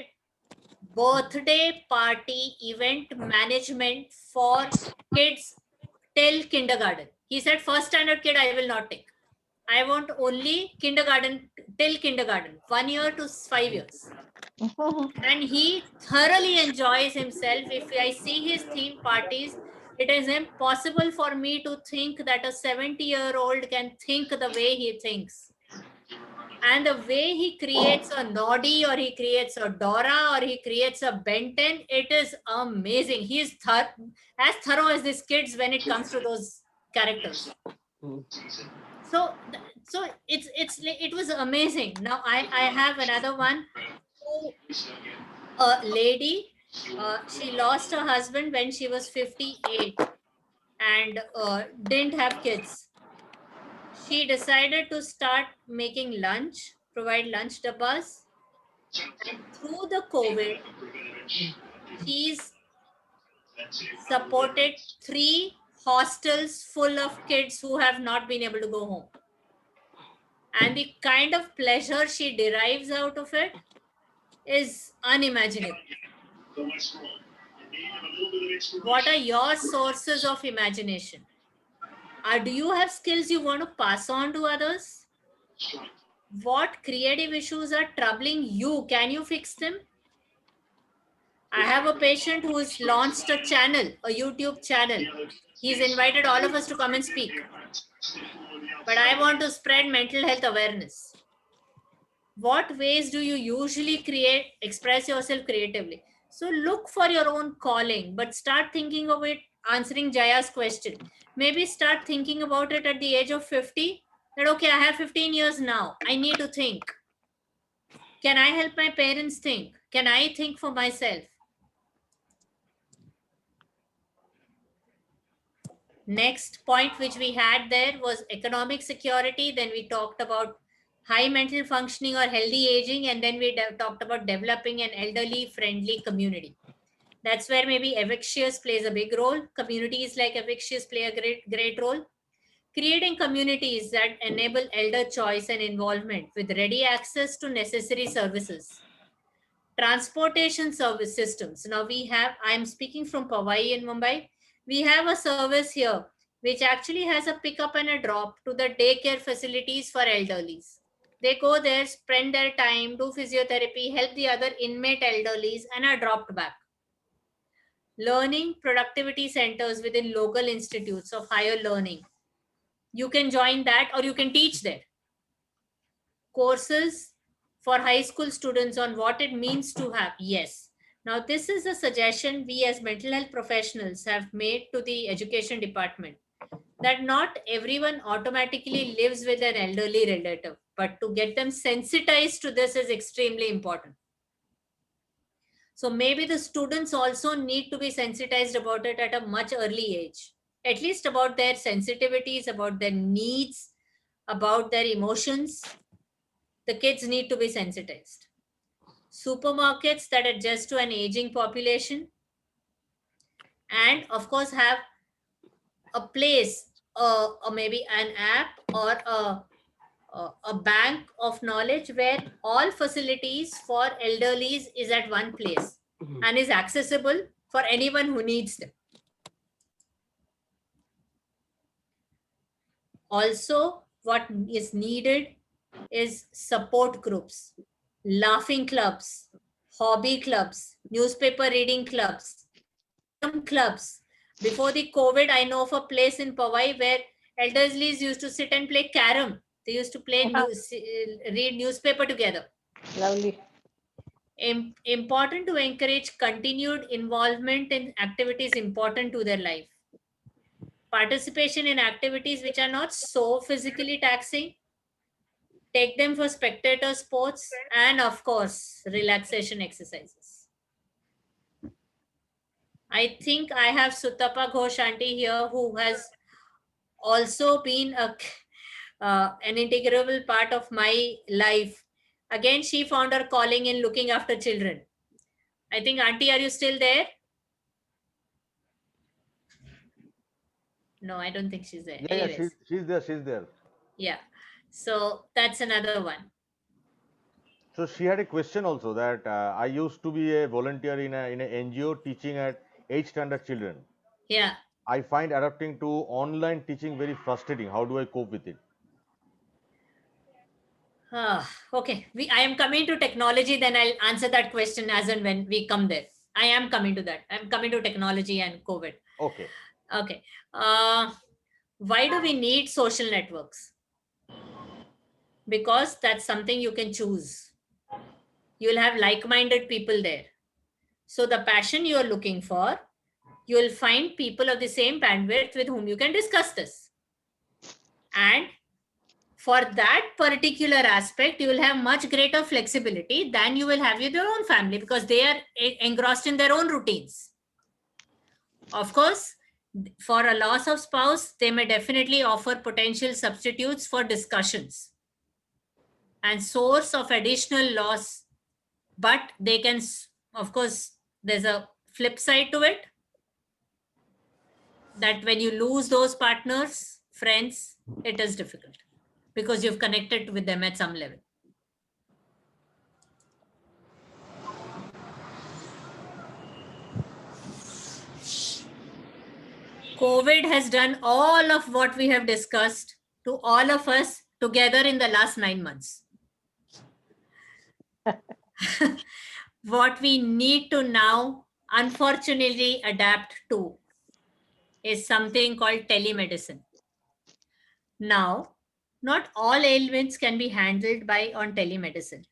birthday party event management for kids till kindergarten. He said, first standard kid, I will not take. I want only kindergarten till kindergarten, 1 year to 5 years. And he thoroughly enjoys himself. If I see his theme parties, it is impossible for me to think that a 70-year-old can think the way he thinks. And the way he creates a Noddy or he creates a Dora or he creates a Ben 10, it is amazing. He is as thorough as these kids when it comes to those characters. So it was amazing. Now I have another one. A lady, she lost her husband when she was 58 and didn't have kids. She decided to start making lunch, provide lunch dabbas. And through the COVID, she's supported 3 hostels full of kids who have not been able to go home. And the kind of pleasure she derives out of it is unimaginable. What are your sources of imagination? Do you have skills you want to pass on to others? What creative issues are troubling you? Can you fix them? I have a patient who has launched a channel, a YouTube channel. He's invited all of us to come and speak. But I want to spread mental health awareness. What ways do you usually express yourself creatively? So look for your own calling, but start thinking of it, answering Jaya's question. Maybe start thinking about it at the age of 50, that okay, I have 15 years now. I need to think. Can I help my parents think? Can I think for myself? Next point which we had there was economic security. Then we talked about high mental functioning or healthy aging. And then we talked about developing an elderly friendly community. That's where maybe Evixious plays a big role. Communities like Evixious play a great role. Creating communities that enable elder choice and involvement with ready access to necessary services. Transportation service systems. Now I'm speaking from Powai in Mumbai. We have a service here which actually has a pickup and a drop to the daycare facilities for elderlies. They go there, spend their time, do physiotherapy, help the other inmate elderlies, and are dropped back. Learning productivity centers within local institutes of higher learning. You can join that or you can teach there. Courses for high school students on what it means to have. Yes. Now, this is a suggestion we as mental health professionals have made to the education department, that not everyone automatically lives with an elderly relative, but to get them sensitized to this is extremely important. So maybe the students also need to be sensitized about it at a much early age, at least about their sensitivities, about their needs, about their emotions. The kids need to be sensitized. Supermarkets that adjust to an aging population, and of course have a place, or maybe an app or a bank of knowledge where all facilities for elderlies is at one place and is accessible for anyone who needs them. Also, what is needed is support groups, laughing clubs, hobby clubs, newspaper reading clubs, clubs. Before the COVID, I know of a place in Powai where elderlies used to sit and play carom. They used to play read newspaper together.
Lovely.
Important to encourage continued involvement in activities important to their life. Participation in activities which are not so physically taxing. Take them for spectator sports, and of course, relaxation exercises. I think I have Sutapa Ghosh aunty here, who has also been an integral part of my life. Again, she found her calling in looking after children. I think, auntie, are you still there? No, I don't think she's there.
Yeah, yeah, she's there.
Yeah. So that's another one.
So she had a question also that I used to be a volunteer in a NGO teaching at 8th standard children.
Yeah.
I find adapting to online teaching very frustrating. How do I cope with it?
Okay. I am coming to technology, then I'll answer that question as and when we come there. I am coming to that. I'm coming to technology and COVID.
Okay.
Okay. Why do we need social networks? Because that's something you can choose. You'll have like-minded people there. So the passion you're looking for, you'll find people of the same bandwidth with whom you can discuss this. And for that particular aspect, you will have much greater flexibility than you will have with your own family, because they are engrossed in their own routines. Of course, for a loss of spouse, they may definitely offer potential substitutes for discussions and source of additional loss. But they can, of course, there's a flip side to it, that when you lose those partners, friends, it is difficult because you've connected with them at some level. COVID has done all of what we have discussed to all of us together in the last 9 months. What we need to now, unfortunately, adapt to is something called telemedicine. Now, not all ailments can be handled on telemedicine,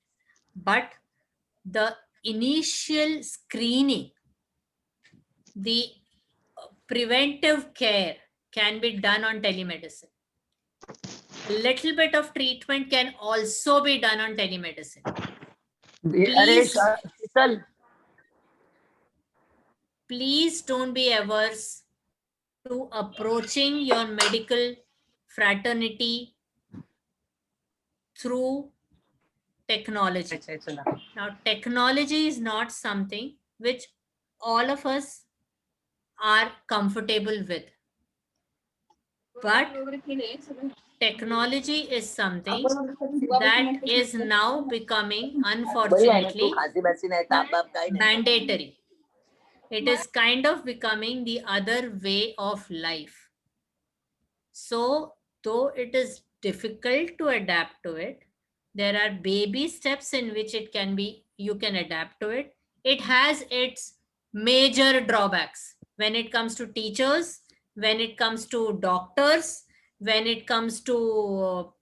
but the initial screening, the preventive care can be done on telemedicine. A little bit of treatment can also be done on telemedicine. Please don't be averse to approaching your medical fraternity through technology. Now, technology is not something which all of us are comfortable with. But technology is something that is now becoming, unfortunately, mandatory. It is kind of becoming the other way of life. So, though it is difficult to adapt to it, there are baby steps in which it can be, you can adapt to it. It has its major drawbacks when it comes to teachers, when it comes to doctors, when it comes to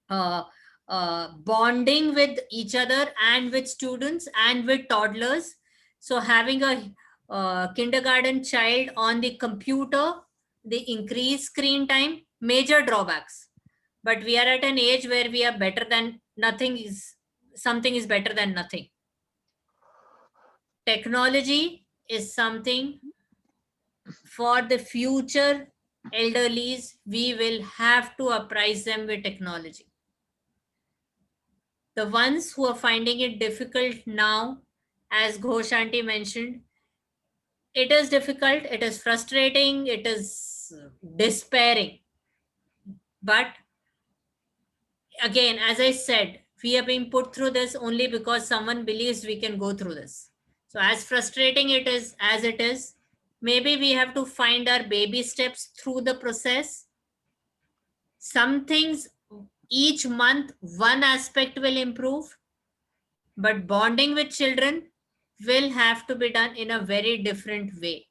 bonding with each other and with students and with toddlers. So having a kindergarten child on the computer, the increased screen time, major drawbacks. But we are at an age where we are better than nothing is, something is better than nothing. Technology is something for the future elderlies. We will have to apprise them with technology. The ones who are finding it difficult now, as Ghosh Aunty mentioned, it is difficult, it is frustrating, it is despairing. But again, as I said, we are being put through this only because someone believes we can go through this. So as frustrating it is as it is, maybe we have to find our baby steps through the process. Some things each month, one aspect will improve, but bonding with children will have to be done in a very different way.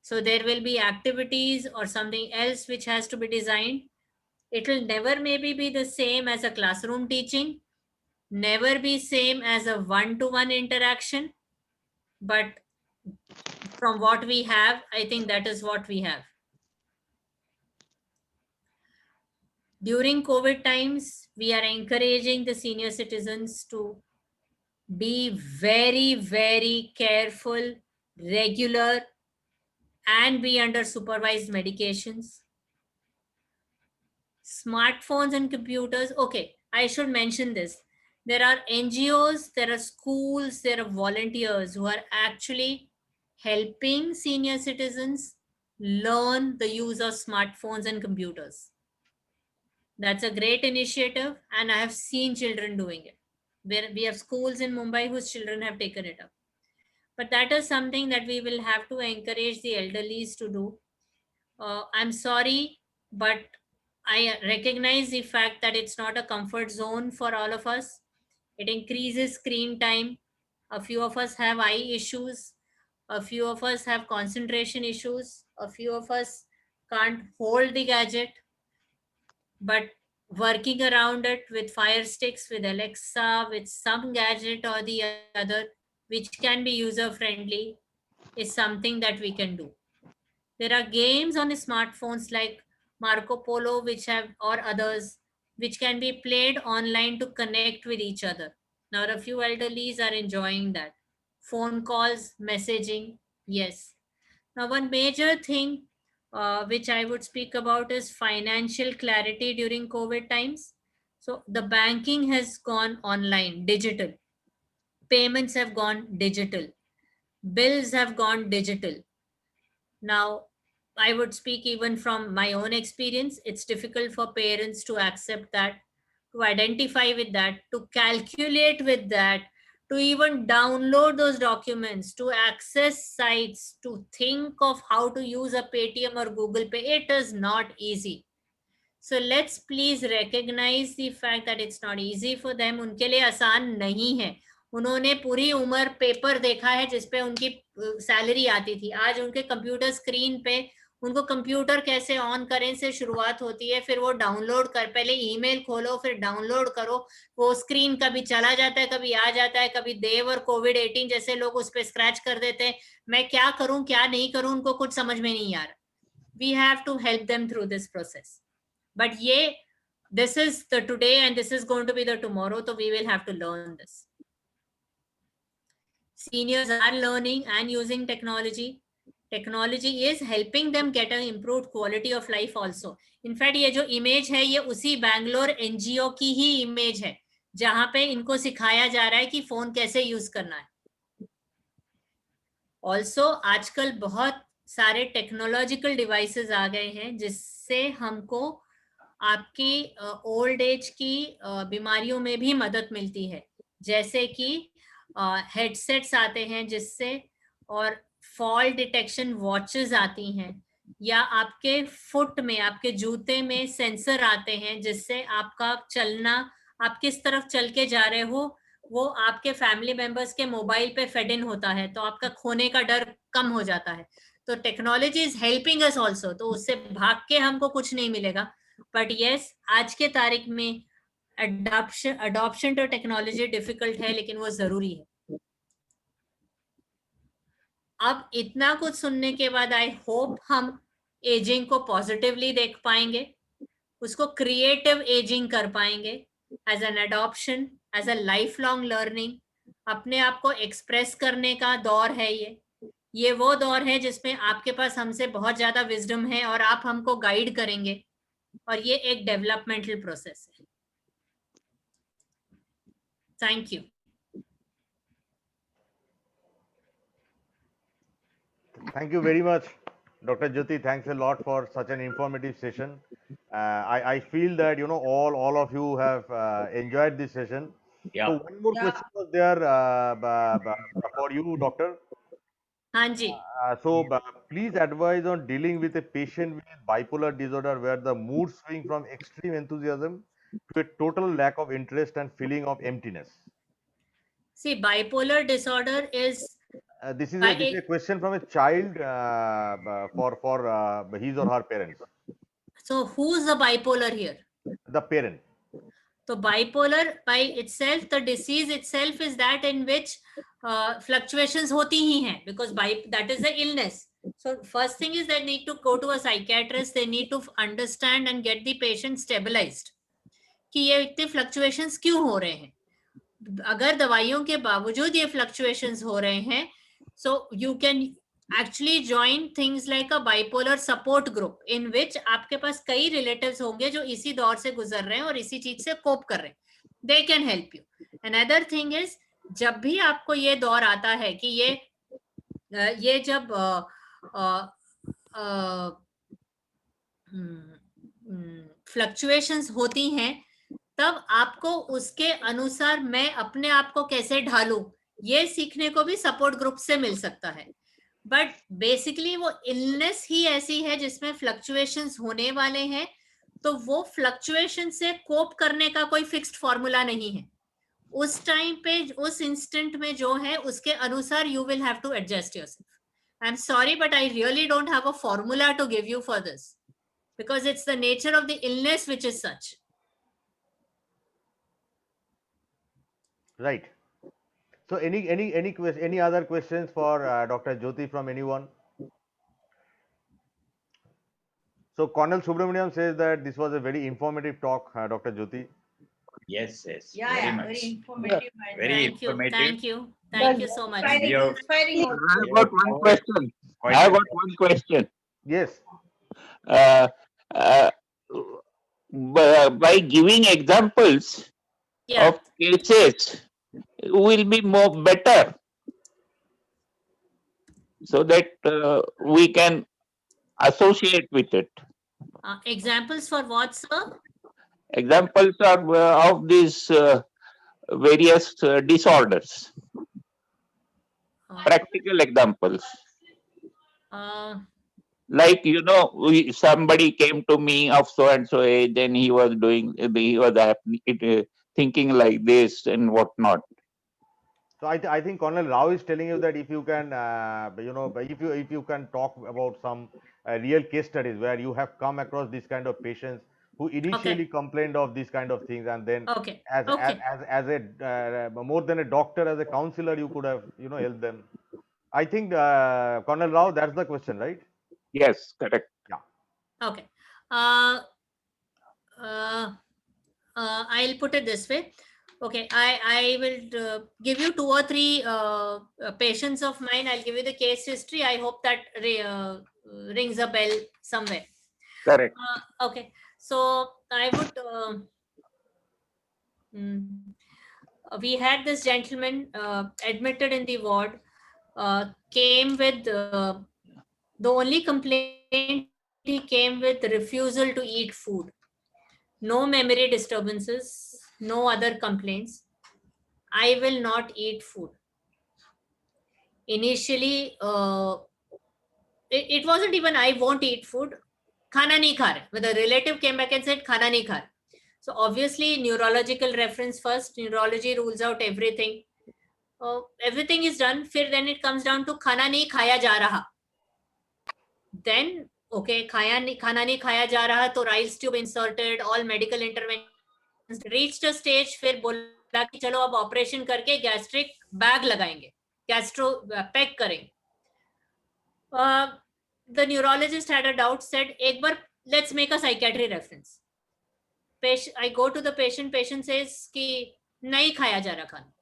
So there will be activities or something else which has to be designed. It will never maybe be the same as a classroom teaching, never be same as a one-to-one interaction, but from what we have, I think that is what we have. During COVID times, we are encouraging the senior citizens to be very, very careful, regular, and be under supervised medications. Smartphones and computers. Okay, I should mention this. There are NGOs, there are schools, there are volunteers who are actually helping senior citizens learn the use of smartphones and computers. That's a great initiative, and I have seen children doing it. We have schools in Mumbai whose children have taken it up. But that is something that we will have to encourage the elderlies to do. I'm sorry, but I recognize the fact that it's not a comfort zone for all of us. It increases screen time. A few of us have eye issues. A few of us have concentration issues. A few of us can't hold the gadget. But working around it with Fire Sticks, with Alexa, with some gadget or the other, which can be user friendly, is something that we can do. There are games on the smartphones like Marco Polo, which have, or others, which can be played online to connect with each other. Now, a few elderlies are enjoying that. Phone calls, messaging, yes. Now, one major thing which I would speak about is financial clarity during COVID times. So the banking has gone online, digital. Payments have gone digital. Bills have gone digital. Now, I would speak even from my own experience. It's difficult for parents to accept that, to identify with that, to calculate with that, to even download those documents, to access sites, to think of how to use a Paytm or Google Pay. It is not easy. So let's please recognize the fact that it's not easy for them. उनके लिए आसान नहीं है. उन्होंने पूरी उम्र paper देखा है जिसपे उनकी सैलरी आती थी. आज उनके कंप्यूटर स्क्रीन पे उनको कंप्यूटर कैसे ऑन करें से शुरुआत होती है. फिर वो डाउनलोड कर, पहले ईमेल खोलो, फिर डाउनलोड करो. वो स्क्रीन कभी चला जाता है, कभी आ जाता है, कभी देव और कोविड-18 जैसे लोग उस पर स्क्रैच कर देते हैं. मैं क्या करूं क्या नहीं करूं उनको कुछ समझ में नहीं आ रहा. We have to help them through this process. But yeah, this is the today and this is going to be the tomorrow, so we will have to learn this. Seniors are learning and using technology. Technology is helping them get an improved quality of life also. In fact, ये जो image है ये उसी Bangalore NGO की ही image है जहाँ पे इनको सिखाया जा रहा है कि फोन कैसे यूज करना है. Also, आजकल बहुत सारे टेक्नोलॉजिकल डिवाइसेस आ गए हैं जिससे हमको आपकी ओल्ड एज की बीमारियों में भी मदद मिलती है, जैसे कि हेडसेट्स आते हैं जिससे, और फॉल डिटेक्शन वॉचेस आती हैं, या आपके फुट में, आपके जूते में सेंसर आते हैं जिससे आपका चलना, आप किस तरफ चल के जा रहे हो, वो आपके फैमिली मेंबर्स के मोबाइल पे फेड इन होता है, तो आपका खोने का डर कम हो जाता है। तो technology is helping us also, तो उससे भाग के हमको कुछ नहीं मिलेगा, बट यस आज के तारीख में अडॉप्शन टू टेक्नोलॉजी डिफिकल्ट है, लेकिन वो जरूरी है। अब इतना कुछ सुनने के बाद आई होप हम एजिंग को पॉजिटिवली देख पाएंगे, उसको क्रिएटिव एजिंग कर पाएंगे, as an adoption, as a lifelong learning, अपने आप को एक्सप्रेस करने का दौर है ये वो दौर है जिसमें आपके पास हमसे बहुत ज्यादा विजडम है और आप हमको गाइड करेंगे, और ये एक डेवलपमेंटल प्रोसेस है। Thank you.
Thank you very much, Dr. Jyoti. Thanks a lot for such an informative session. I feel that all of you have enjoyed this session.
Yeah.
So one more question was there for you, doctor.
हाँ जी।
So please advise on dealing with a patient with bipolar disorder where the mood swing from extreme enthusiasm to a total lack of interest and feeling of emptiness.
See, bipolar disorder is
This is a question from a child for his or her parents.
So who's the bipolar here?
The parent.
So bipolar by itself, the disease itself is that in which fluctuations hoti hi hain, because that is the illness. So first thing is they need to go to a psychiatrist, they need to understand and get the patient stabilized कि ये इतने fluctuations क्यों हो रहे हैं। अगर दवाइयों के बावजूद ये fluctuations हो रहे हैं, so you can actually join things like a bipolar support group in which आपके पास कई relatives होंगे जो इसी दौर से गुजर रहे हैं और इसी चीज से cope कर रहे हैं, they can help you. Another thing is, जब भी आपको ये दौर आता है कि ये जब फ्लक्चुएशंस होती हैं, तब आपको उसके अनुसार मैं अपने आप को कैसे ढालूं, ये सीखने को भी सपोर्ट ग्रुप से मिल सकता है। बट बेसिकली वो इलनेस ही ऐसी है जिसमें फ्लक्चुएशंस होने वाले हैं, तो वो फ्लक्चुएशन से कोप करने का कोई फिक्स्ड फॉर्मूला नहीं है। उस टाइम पे, उस इंस्टेंट में जो है उसके अनुसार you will have to adjust yourself. I am sorry but I really don't have a formula to give you for this, because it's the nature of the illness which is such.
Right. So any other questions for Dr. Jyoti from anyone? So Cornel Subramaniam says that this was a very informative talk, Dr. Jyoti.
Yes, yes.
Yeah,
very
yeah,
much.
very informative. and
Very
Thank you,
informative.
thank you so much.
Inspiring
Yeah.
also.
I got one question.
Quite
I got one question.
Yes.
By giving examples
Yeah.
of cases will be more better, so that we can associate with it.
Examples for what, sir?
Examples are of these various disorders. Practical examples. Like, somebody came to me of so and so age, and he was thinking like this and whatnot.
So I think Colonel Rao is telling you that if you can, if you can talk about some real case studies where you have come across this kind of patients who initially complained of these kind of things, and then as a more than a doctor, as a counselor, you could have helped them. I think Colonel Rao, that's the question, right?
Yes, correct.
Yeah.
Okay. I'll put it this way. Okay, I will give you 2 or 3 patients of mine. I'll give you the case history. I hope that rings a bell somewhere.
Correct.
Okay, so I would. We had this gentleman admitted in the ward, came with The only complaint he came with refusal to eat food. No memory disturbances, no other complaints. I will not eat food. Initially, it wasn't even I won't eat food. Khana nahi kha rahe. But the relative came back and said khana nahi kha rahe. So obviously neurological reference first. Neurology rules out everything. Everything is done. Then it comes down to khana nahi khaya ja raha. Then okay, khana nahi khaya ja raha. तो rice tube inserted. All medical interventions reached a stage. फिर बोला कि चलो अब operation करके gastric bag लगाएंगे, gastro pack करेंगे. The neurologist had a doubt, said एक बार let's make a psychiatry reference. I go to the patient, patient says कि नहीं खाया जा रहा खाना.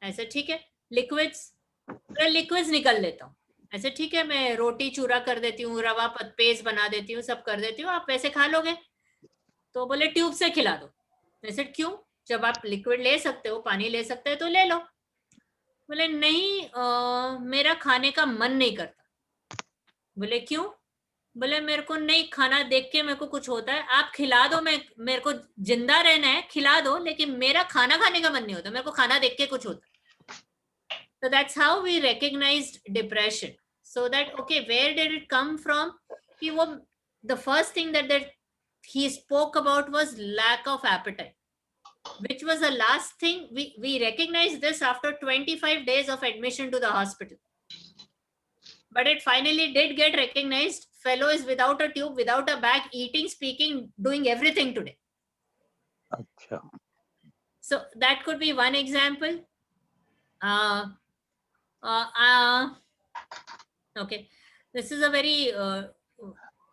ऐसे ठीक है. लिक्विड्स निकल लेता हूँ. ऐसे ठीक है, मैं रोटी चूरा कर देती हूँ, रवा पेस्ट बना देती हूँ, सब कर देती हूँ, आप वैसे खा लोगे. तो बोले ट्यूब से खिला दो. ऐसे क्यों, जब आप लिक्विड ले सकते हो, पानी ले सकते हो तो ले लो. बोले नहीं, मेरा खाने का मन नहीं करता. बोले क्यों? बोले मेरे को नहीं, खाना देख के मेरे को कुछ होता है, आप खिला दो, मैं मेरे को जिंदा रहना है, खिला दो, लेकिन मेरा खाना खाने का मन नहीं होता, मेरे को खाना देख के कुछ होता है. So that's how we recognized depression. So that okay, where did it come from? The first thing that he spoke about was lack of appetite, which was the last thing we recognized this after 25 days of admission to the hospital. But it finally did get recognized. Fellow is without a tube, without a bag, eating, speaking, doing everything today.
Achha.
So that could be one example. Okay, this is a very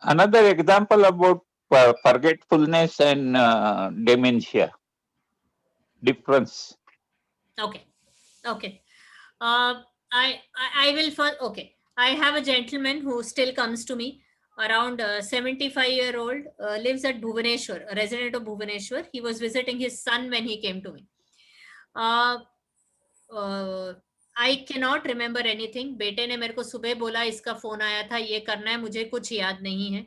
Another example about forgetfulness and dementia. Difference.
Okay. I will first. Okay, I have a gentleman who still comes to me, around 75-year-old, lives at Bhubaneswar, a resident of Bhubaneswar. He was visiting his son when he came to me. I cannot remember anything. बेटे ने मेरे को सुबह बोला इसका phone आया था, ये करना है, मुझे कुछ याद नहीं है.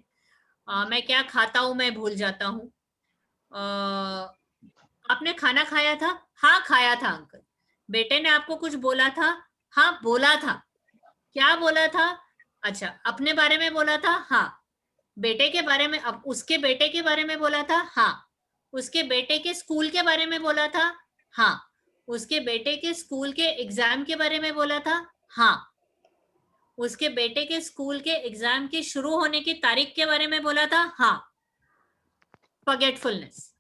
मैं क्या खाता हूँ मैं भूल जाता हूँ. आपने खाना खाया था? हाँ खाया था अंकल. बेटे ने आपको कुछ बोला था? हाँ बोला था. क्या बोला था? अच्छा, अपने बारे में बोला था? हाँ. बेटे के बारे में, अब उसके बेटे के बारे में बोला था? हाँ. उसके बेटे के स्कूल के बारे में बोला था? हाँ. उसके बेटे के स्कूल के एग्जाम के बारे में बोला था? हाँ. उसके बेटे के स्कूल के एग्जाम के शुरू होने की तारीख के बारे में बोला था? हाँ. Forgetfulness.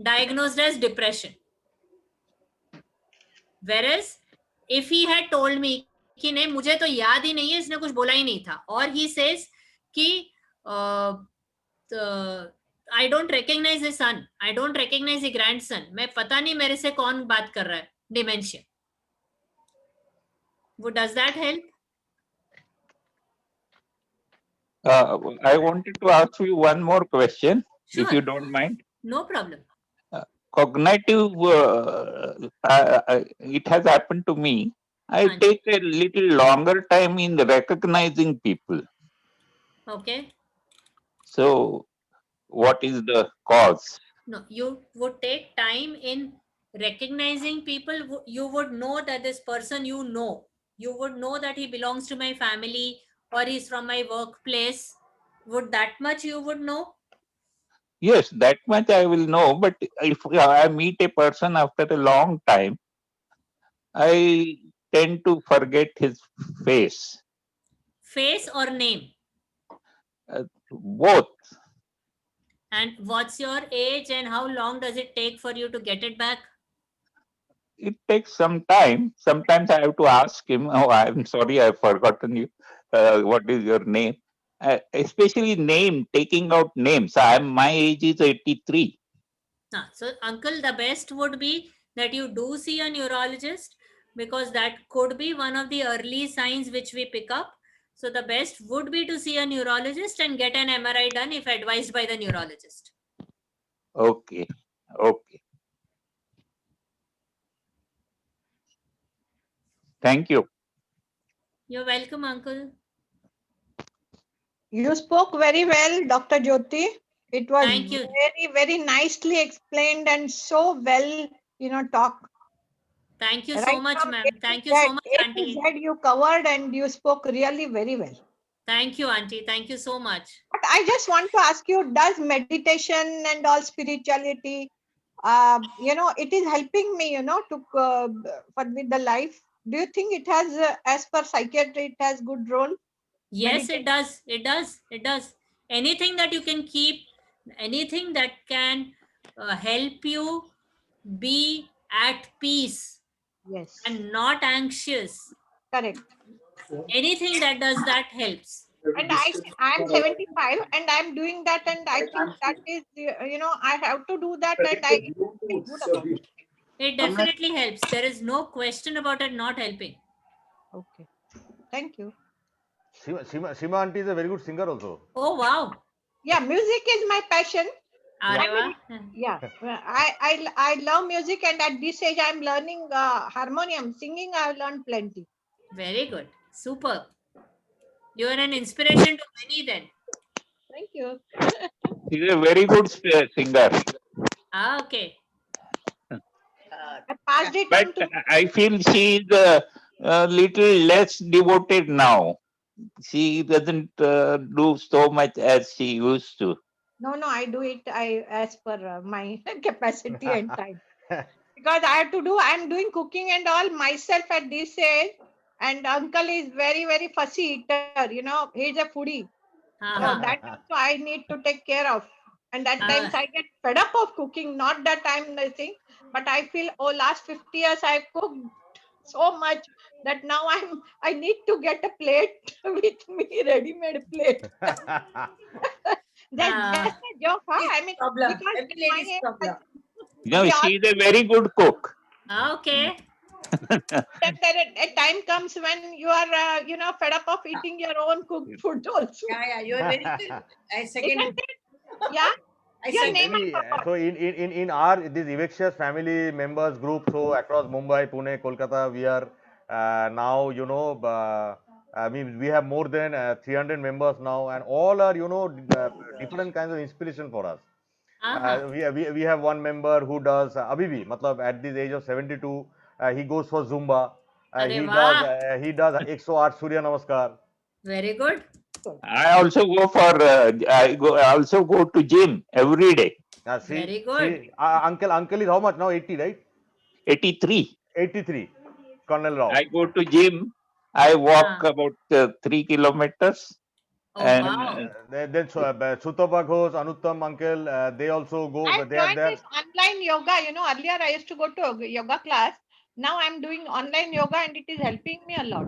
Diagnosed as depression. Whereas if he had told me कि नहीं मुझे तो याद ही नहीं है, इसने कुछ बोला ही नहीं था, और he says कि I don't recognize his son, I don't recognize the grandson, मैं पता नहीं मेरे से कौन बात कर रहा है, dementia. Does that help?
I wanted to ask you one more question,
Sure.
if you don't mind.
No problem.
Cognitive, it has happened to me. I take a little longer time in recognizing people.
Okay.
So, what is the cause?
No, you would take time in recognizing people. You would know that this person you know. You would know that he belongs to my family or he's from my workplace. Would that much you would know?
Yes, that much I will know. But if I meet a person after a long time, I tend to forget his face.
Face or name?
Both.
And what's your age and how long does it take for you to get it back?
It takes some time. Sometimes I have to ask him, oh, I'm sorry, I've forgotten you. What is your name? Especially name, taking out names. My age is 83.
So, uncle, the best would be that you do see a neurologist, because that could be one of the early signs which we pick up. So the best would be to see a neurologist and get an MRI done if advised by the neurologist.
Okay. Thank you.
You're welcome, uncle.
You spoke very well, Dr. Jyoti. It was
Thank you.
very, very nicely explained and so well, talk.
Thank you so
Right
much,
from
ma'am.
A to
Thank you
Z,
so much,
A to
Auntie.
Z you covered and you spoke really very well.
Thank you, Auntie. Thank you so much.
But I just want to ask you, does meditation and all spirituality, it is helping me, to with the life. Do you think it has, as per psychiatry, it has good role?
Yes,
Meditation.
it does. It does. It does. Anything that you can keep, anything that can help you be at peace
Yes.
and not anxious.
Correct.
Anything that does that helps.
And I'm 75 and I'm doing that, and I think that is, I have to do that, and I feel good about it.
It definitely helps. There is no question about it not helping.
Okay. Thank you.
Shima auntie is a very good singer also.
Oh, wow.
Yeah, music is my passion.
Are
I mean, yeah, I love music, and at this age I'm learning harmonium. Singing I've learned plenty.
Very good. Super. You are an inspiration to many then.
Thank you.
She's a very good singer.
Ah, okay.
I passed it
But
on to
I feel she is a little less devoted now. She doesn't do so much as she used to.
no, I do it as per my capacity and time. Because I have to do, I'm doing cooking and all myself at this age, and uncle is very, very fussy eater, he's a foodie. So that also I need to take care of. And at times I get fed up of cooking, not that I'm nothing, but I feel, last 50 years I've cooked so much that now I need to get a plate with me, ready-made plate. That's a joke, huh? I mean,
Problem.
because
Every
in my
lady's
age,
problem.
No,
we all-
she's a very good cook.
Okay.
that a time comes when you are, fed up of eating your own cooked food also.
Yeah, you are very good. I second
Isn't
it.
it? Yeah.
I
Your
second
name
Maybe,
I forgot.
so in our this Evexious family members group, so across Mumbai, Pune, Kolkata, we are now, I mean, we have more than 300 members now, and all are, different kinds of inspiration for us. We have one member who does Abibi, matlab at this age of 72, he goes for Zumba.
Are
He does
wah.
he does 108 Surya Namaskar.
Very good.
I also go for I also go to gym every day.
Very good.
Uncle is how much now? 80, right?
83.
83. Colonel Rao.
I go to gym. I walk about 3 kilometers.
Oh,
and
wow.
Then Sutapa Ghosh, Anuttam uncle, they also go.
I've
They are
joined
there.
this online yoga. Earlier I used to go to a yoga class. Now I'm doing online yoga, and it is helping me a lot.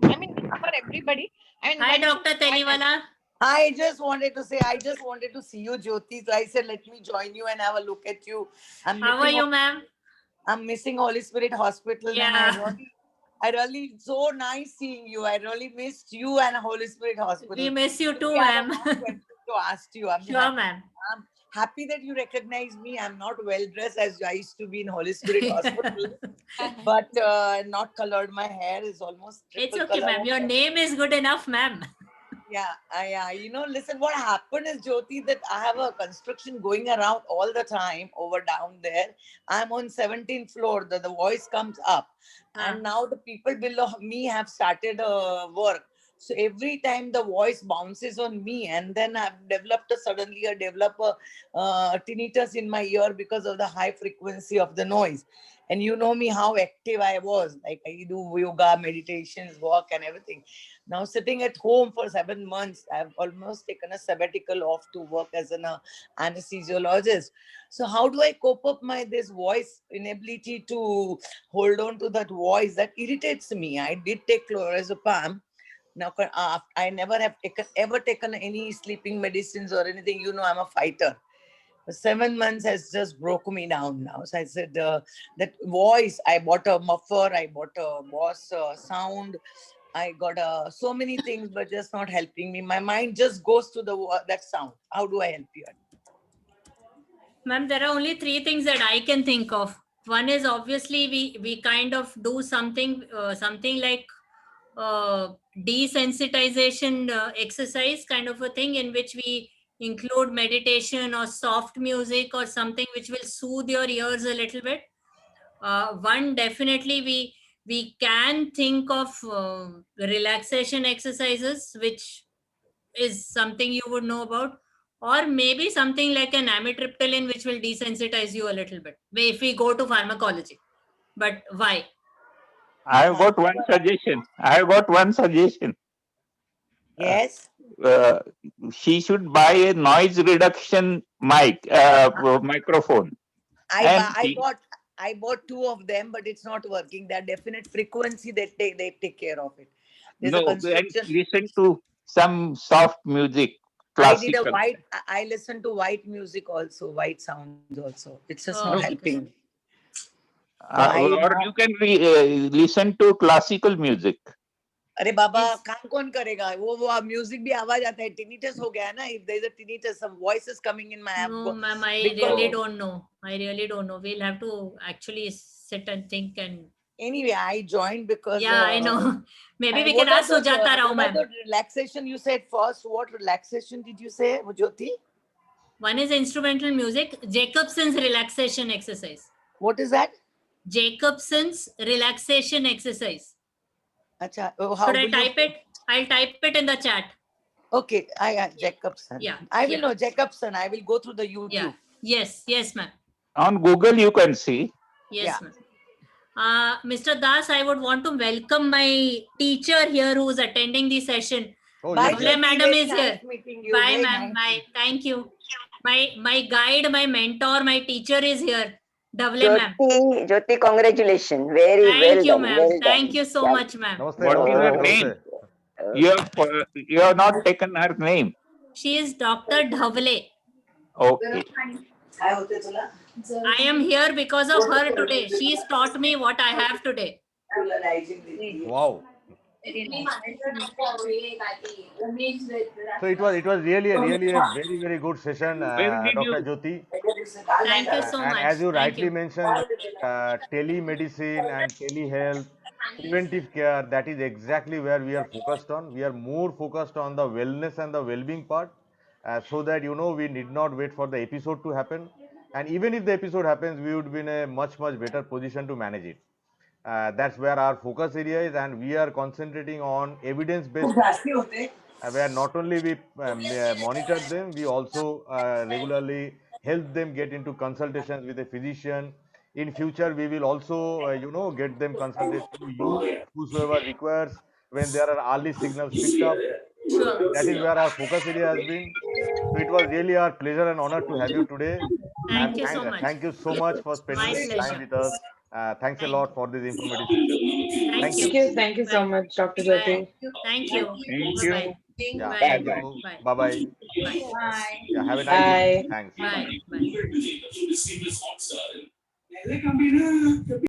I mean, it's for everybody. I mean,
Hi,
when you
Dr.
join it-
Teliwala.
I just wanted to say, I just wanted to see you, Jyoti. So I said, let me join you and have a look at you.
How are you, ma'am?
I'm missing Holy Spirit Hospital,
Yeah.
and I really, so nice seeing you. I really missed you and Holy Spirit Hospital.
We miss you too,
Really, I have
ma'am.
a lot of questions to ask you.
Sure, ma'am.
I'm happy that you recognize me. I'm not well dressed as I used to be in Holy Spirit Hospital, but not colored. My hair is almost
It's
triple
okay,
color.
ma'am. Your name is good enough, ma'am.
Yeah. Listen, what happened is, Jyoti, that I have a construction going around all the time over down there. I'm on 17th floor. The voice comes up. And now the people below me have started work. So every time the voice bounces on me, and then I've developed a tinnitus in my ear because of the high frequency of the noise. And you know me, how active I was. Like, I do yoga, meditations, walk and everything. Now sitting at home for 7 months, I've almost taken a sabbatical off to work as an anesthesiologist. So how do I cope up this voice inability to hold on to that voice? That irritates me. I did take chlorazepam. Now, I never have ever taken any sleeping medicines or anything. I'm a fighter. 7 months has just broke me down now. So I said, that voice, I bought a muffler, I bought a Boss sound, I got so many things, but just not helping me. My mind just goes to that sound. How do I help you?
Ma'am, there are only 3 things that I can think of. One is obviously we kind of do something like desensitization exercise kind of a thing, in which we include meditation or soft music or something which will soothe your ears a little bit. One, definitely we can think of relaxation exercises, which is something you would know about, or maybe something like an amitriptyline, which will desensitize you a little bit if we go to pharmacology. But why?
I have got one suggestion. I have got one suggestion.
Yes.
She should buy a noise reduction microphone.
I bought two of them, but it's not working. That definite frequency they take care of it. There's a
No, and
construction.
listen to some soft music,
I did
classical.
I listen to white music also, white sounds also. It's just
Oh,
not
okay.
helping.
Or you can listen to classical music.
अरे बाबा काम कौन करेगा वो music भी आवाज आता है tinnitus हो गया है ना if there is a tinnitus some voices coming in my
No, ma'am, I really don't know. I really don't know. We'll have to actually sit and think. And
anyway I joined because
yeah, I know. Maybe we can ask Sujata Rao, ma'am.
the relaxation you said first. What relaxation did you say, Jyoti?
One is instrumental music, Jacobson's relaxation exercise.
What is that?
Jacobson's relaxation exercise.
Acha,
should I type it? I'll type it in the chat.
Okay, I got Jacobson.
Yeah,
I will know Jacobson. I will go through the YouTube.
Yeah. Yes, ma'am.
On Google, you can see.
Yes, ma'am. Mr. Das, I would want to welcome my teacher here who is attending the session.
Bye,
Dhavle madam is here.
You.
Bye,
Very
ma'am.
nice.
Bye. Thank you. My guide, my mentor, my teacher is here. Dhavle ma'am.
Jyoti, congratulations. Very well
Thank you,
done.
ma'am.
Well done.
Thank you so much, ma'am.
What is her name? You have not taken her name.
She is Dr. Dhavle.
Okay.
I am here because of her today. She's taught me what I have today.
Wow. So it was really a very good session, Dr. Jyoti.
Thank you so
And
much.
as you
Thank
rightly
you.
mentioned, telemedicine and telehealth, preventive care, that is exactly where we are focused on. We are more focused on the wellness and the well-being part, so that we need not wait for the episode to happen. And even if the episode happens, we would be in a much better position to manage it. That's where our focus area is, and we are concentrating on evidence-based, where not only we monitor them, we also regularly help them get into consultations with a physician. In future, we will also, get them consulted to you, whosoever requires, when there are early signals picked up. That is where our focus area has been. So it was really our pleasure and honor to have you today.
Thank you so much.
Thank you so much for spending
My
this
pleasure.
time with us. Thanks a lot for this informative session.
Thank
you.
Thank you so much, Dr. Jyoti.
Thank you.
Thank you.
Bye-bye.
Yeah,
Bye.
thank you.
Bye.
Bye-bye.
Bye.
Yeah, have a nice
Bye.
evening. Thanks.
Bye.
Bye.
Bye.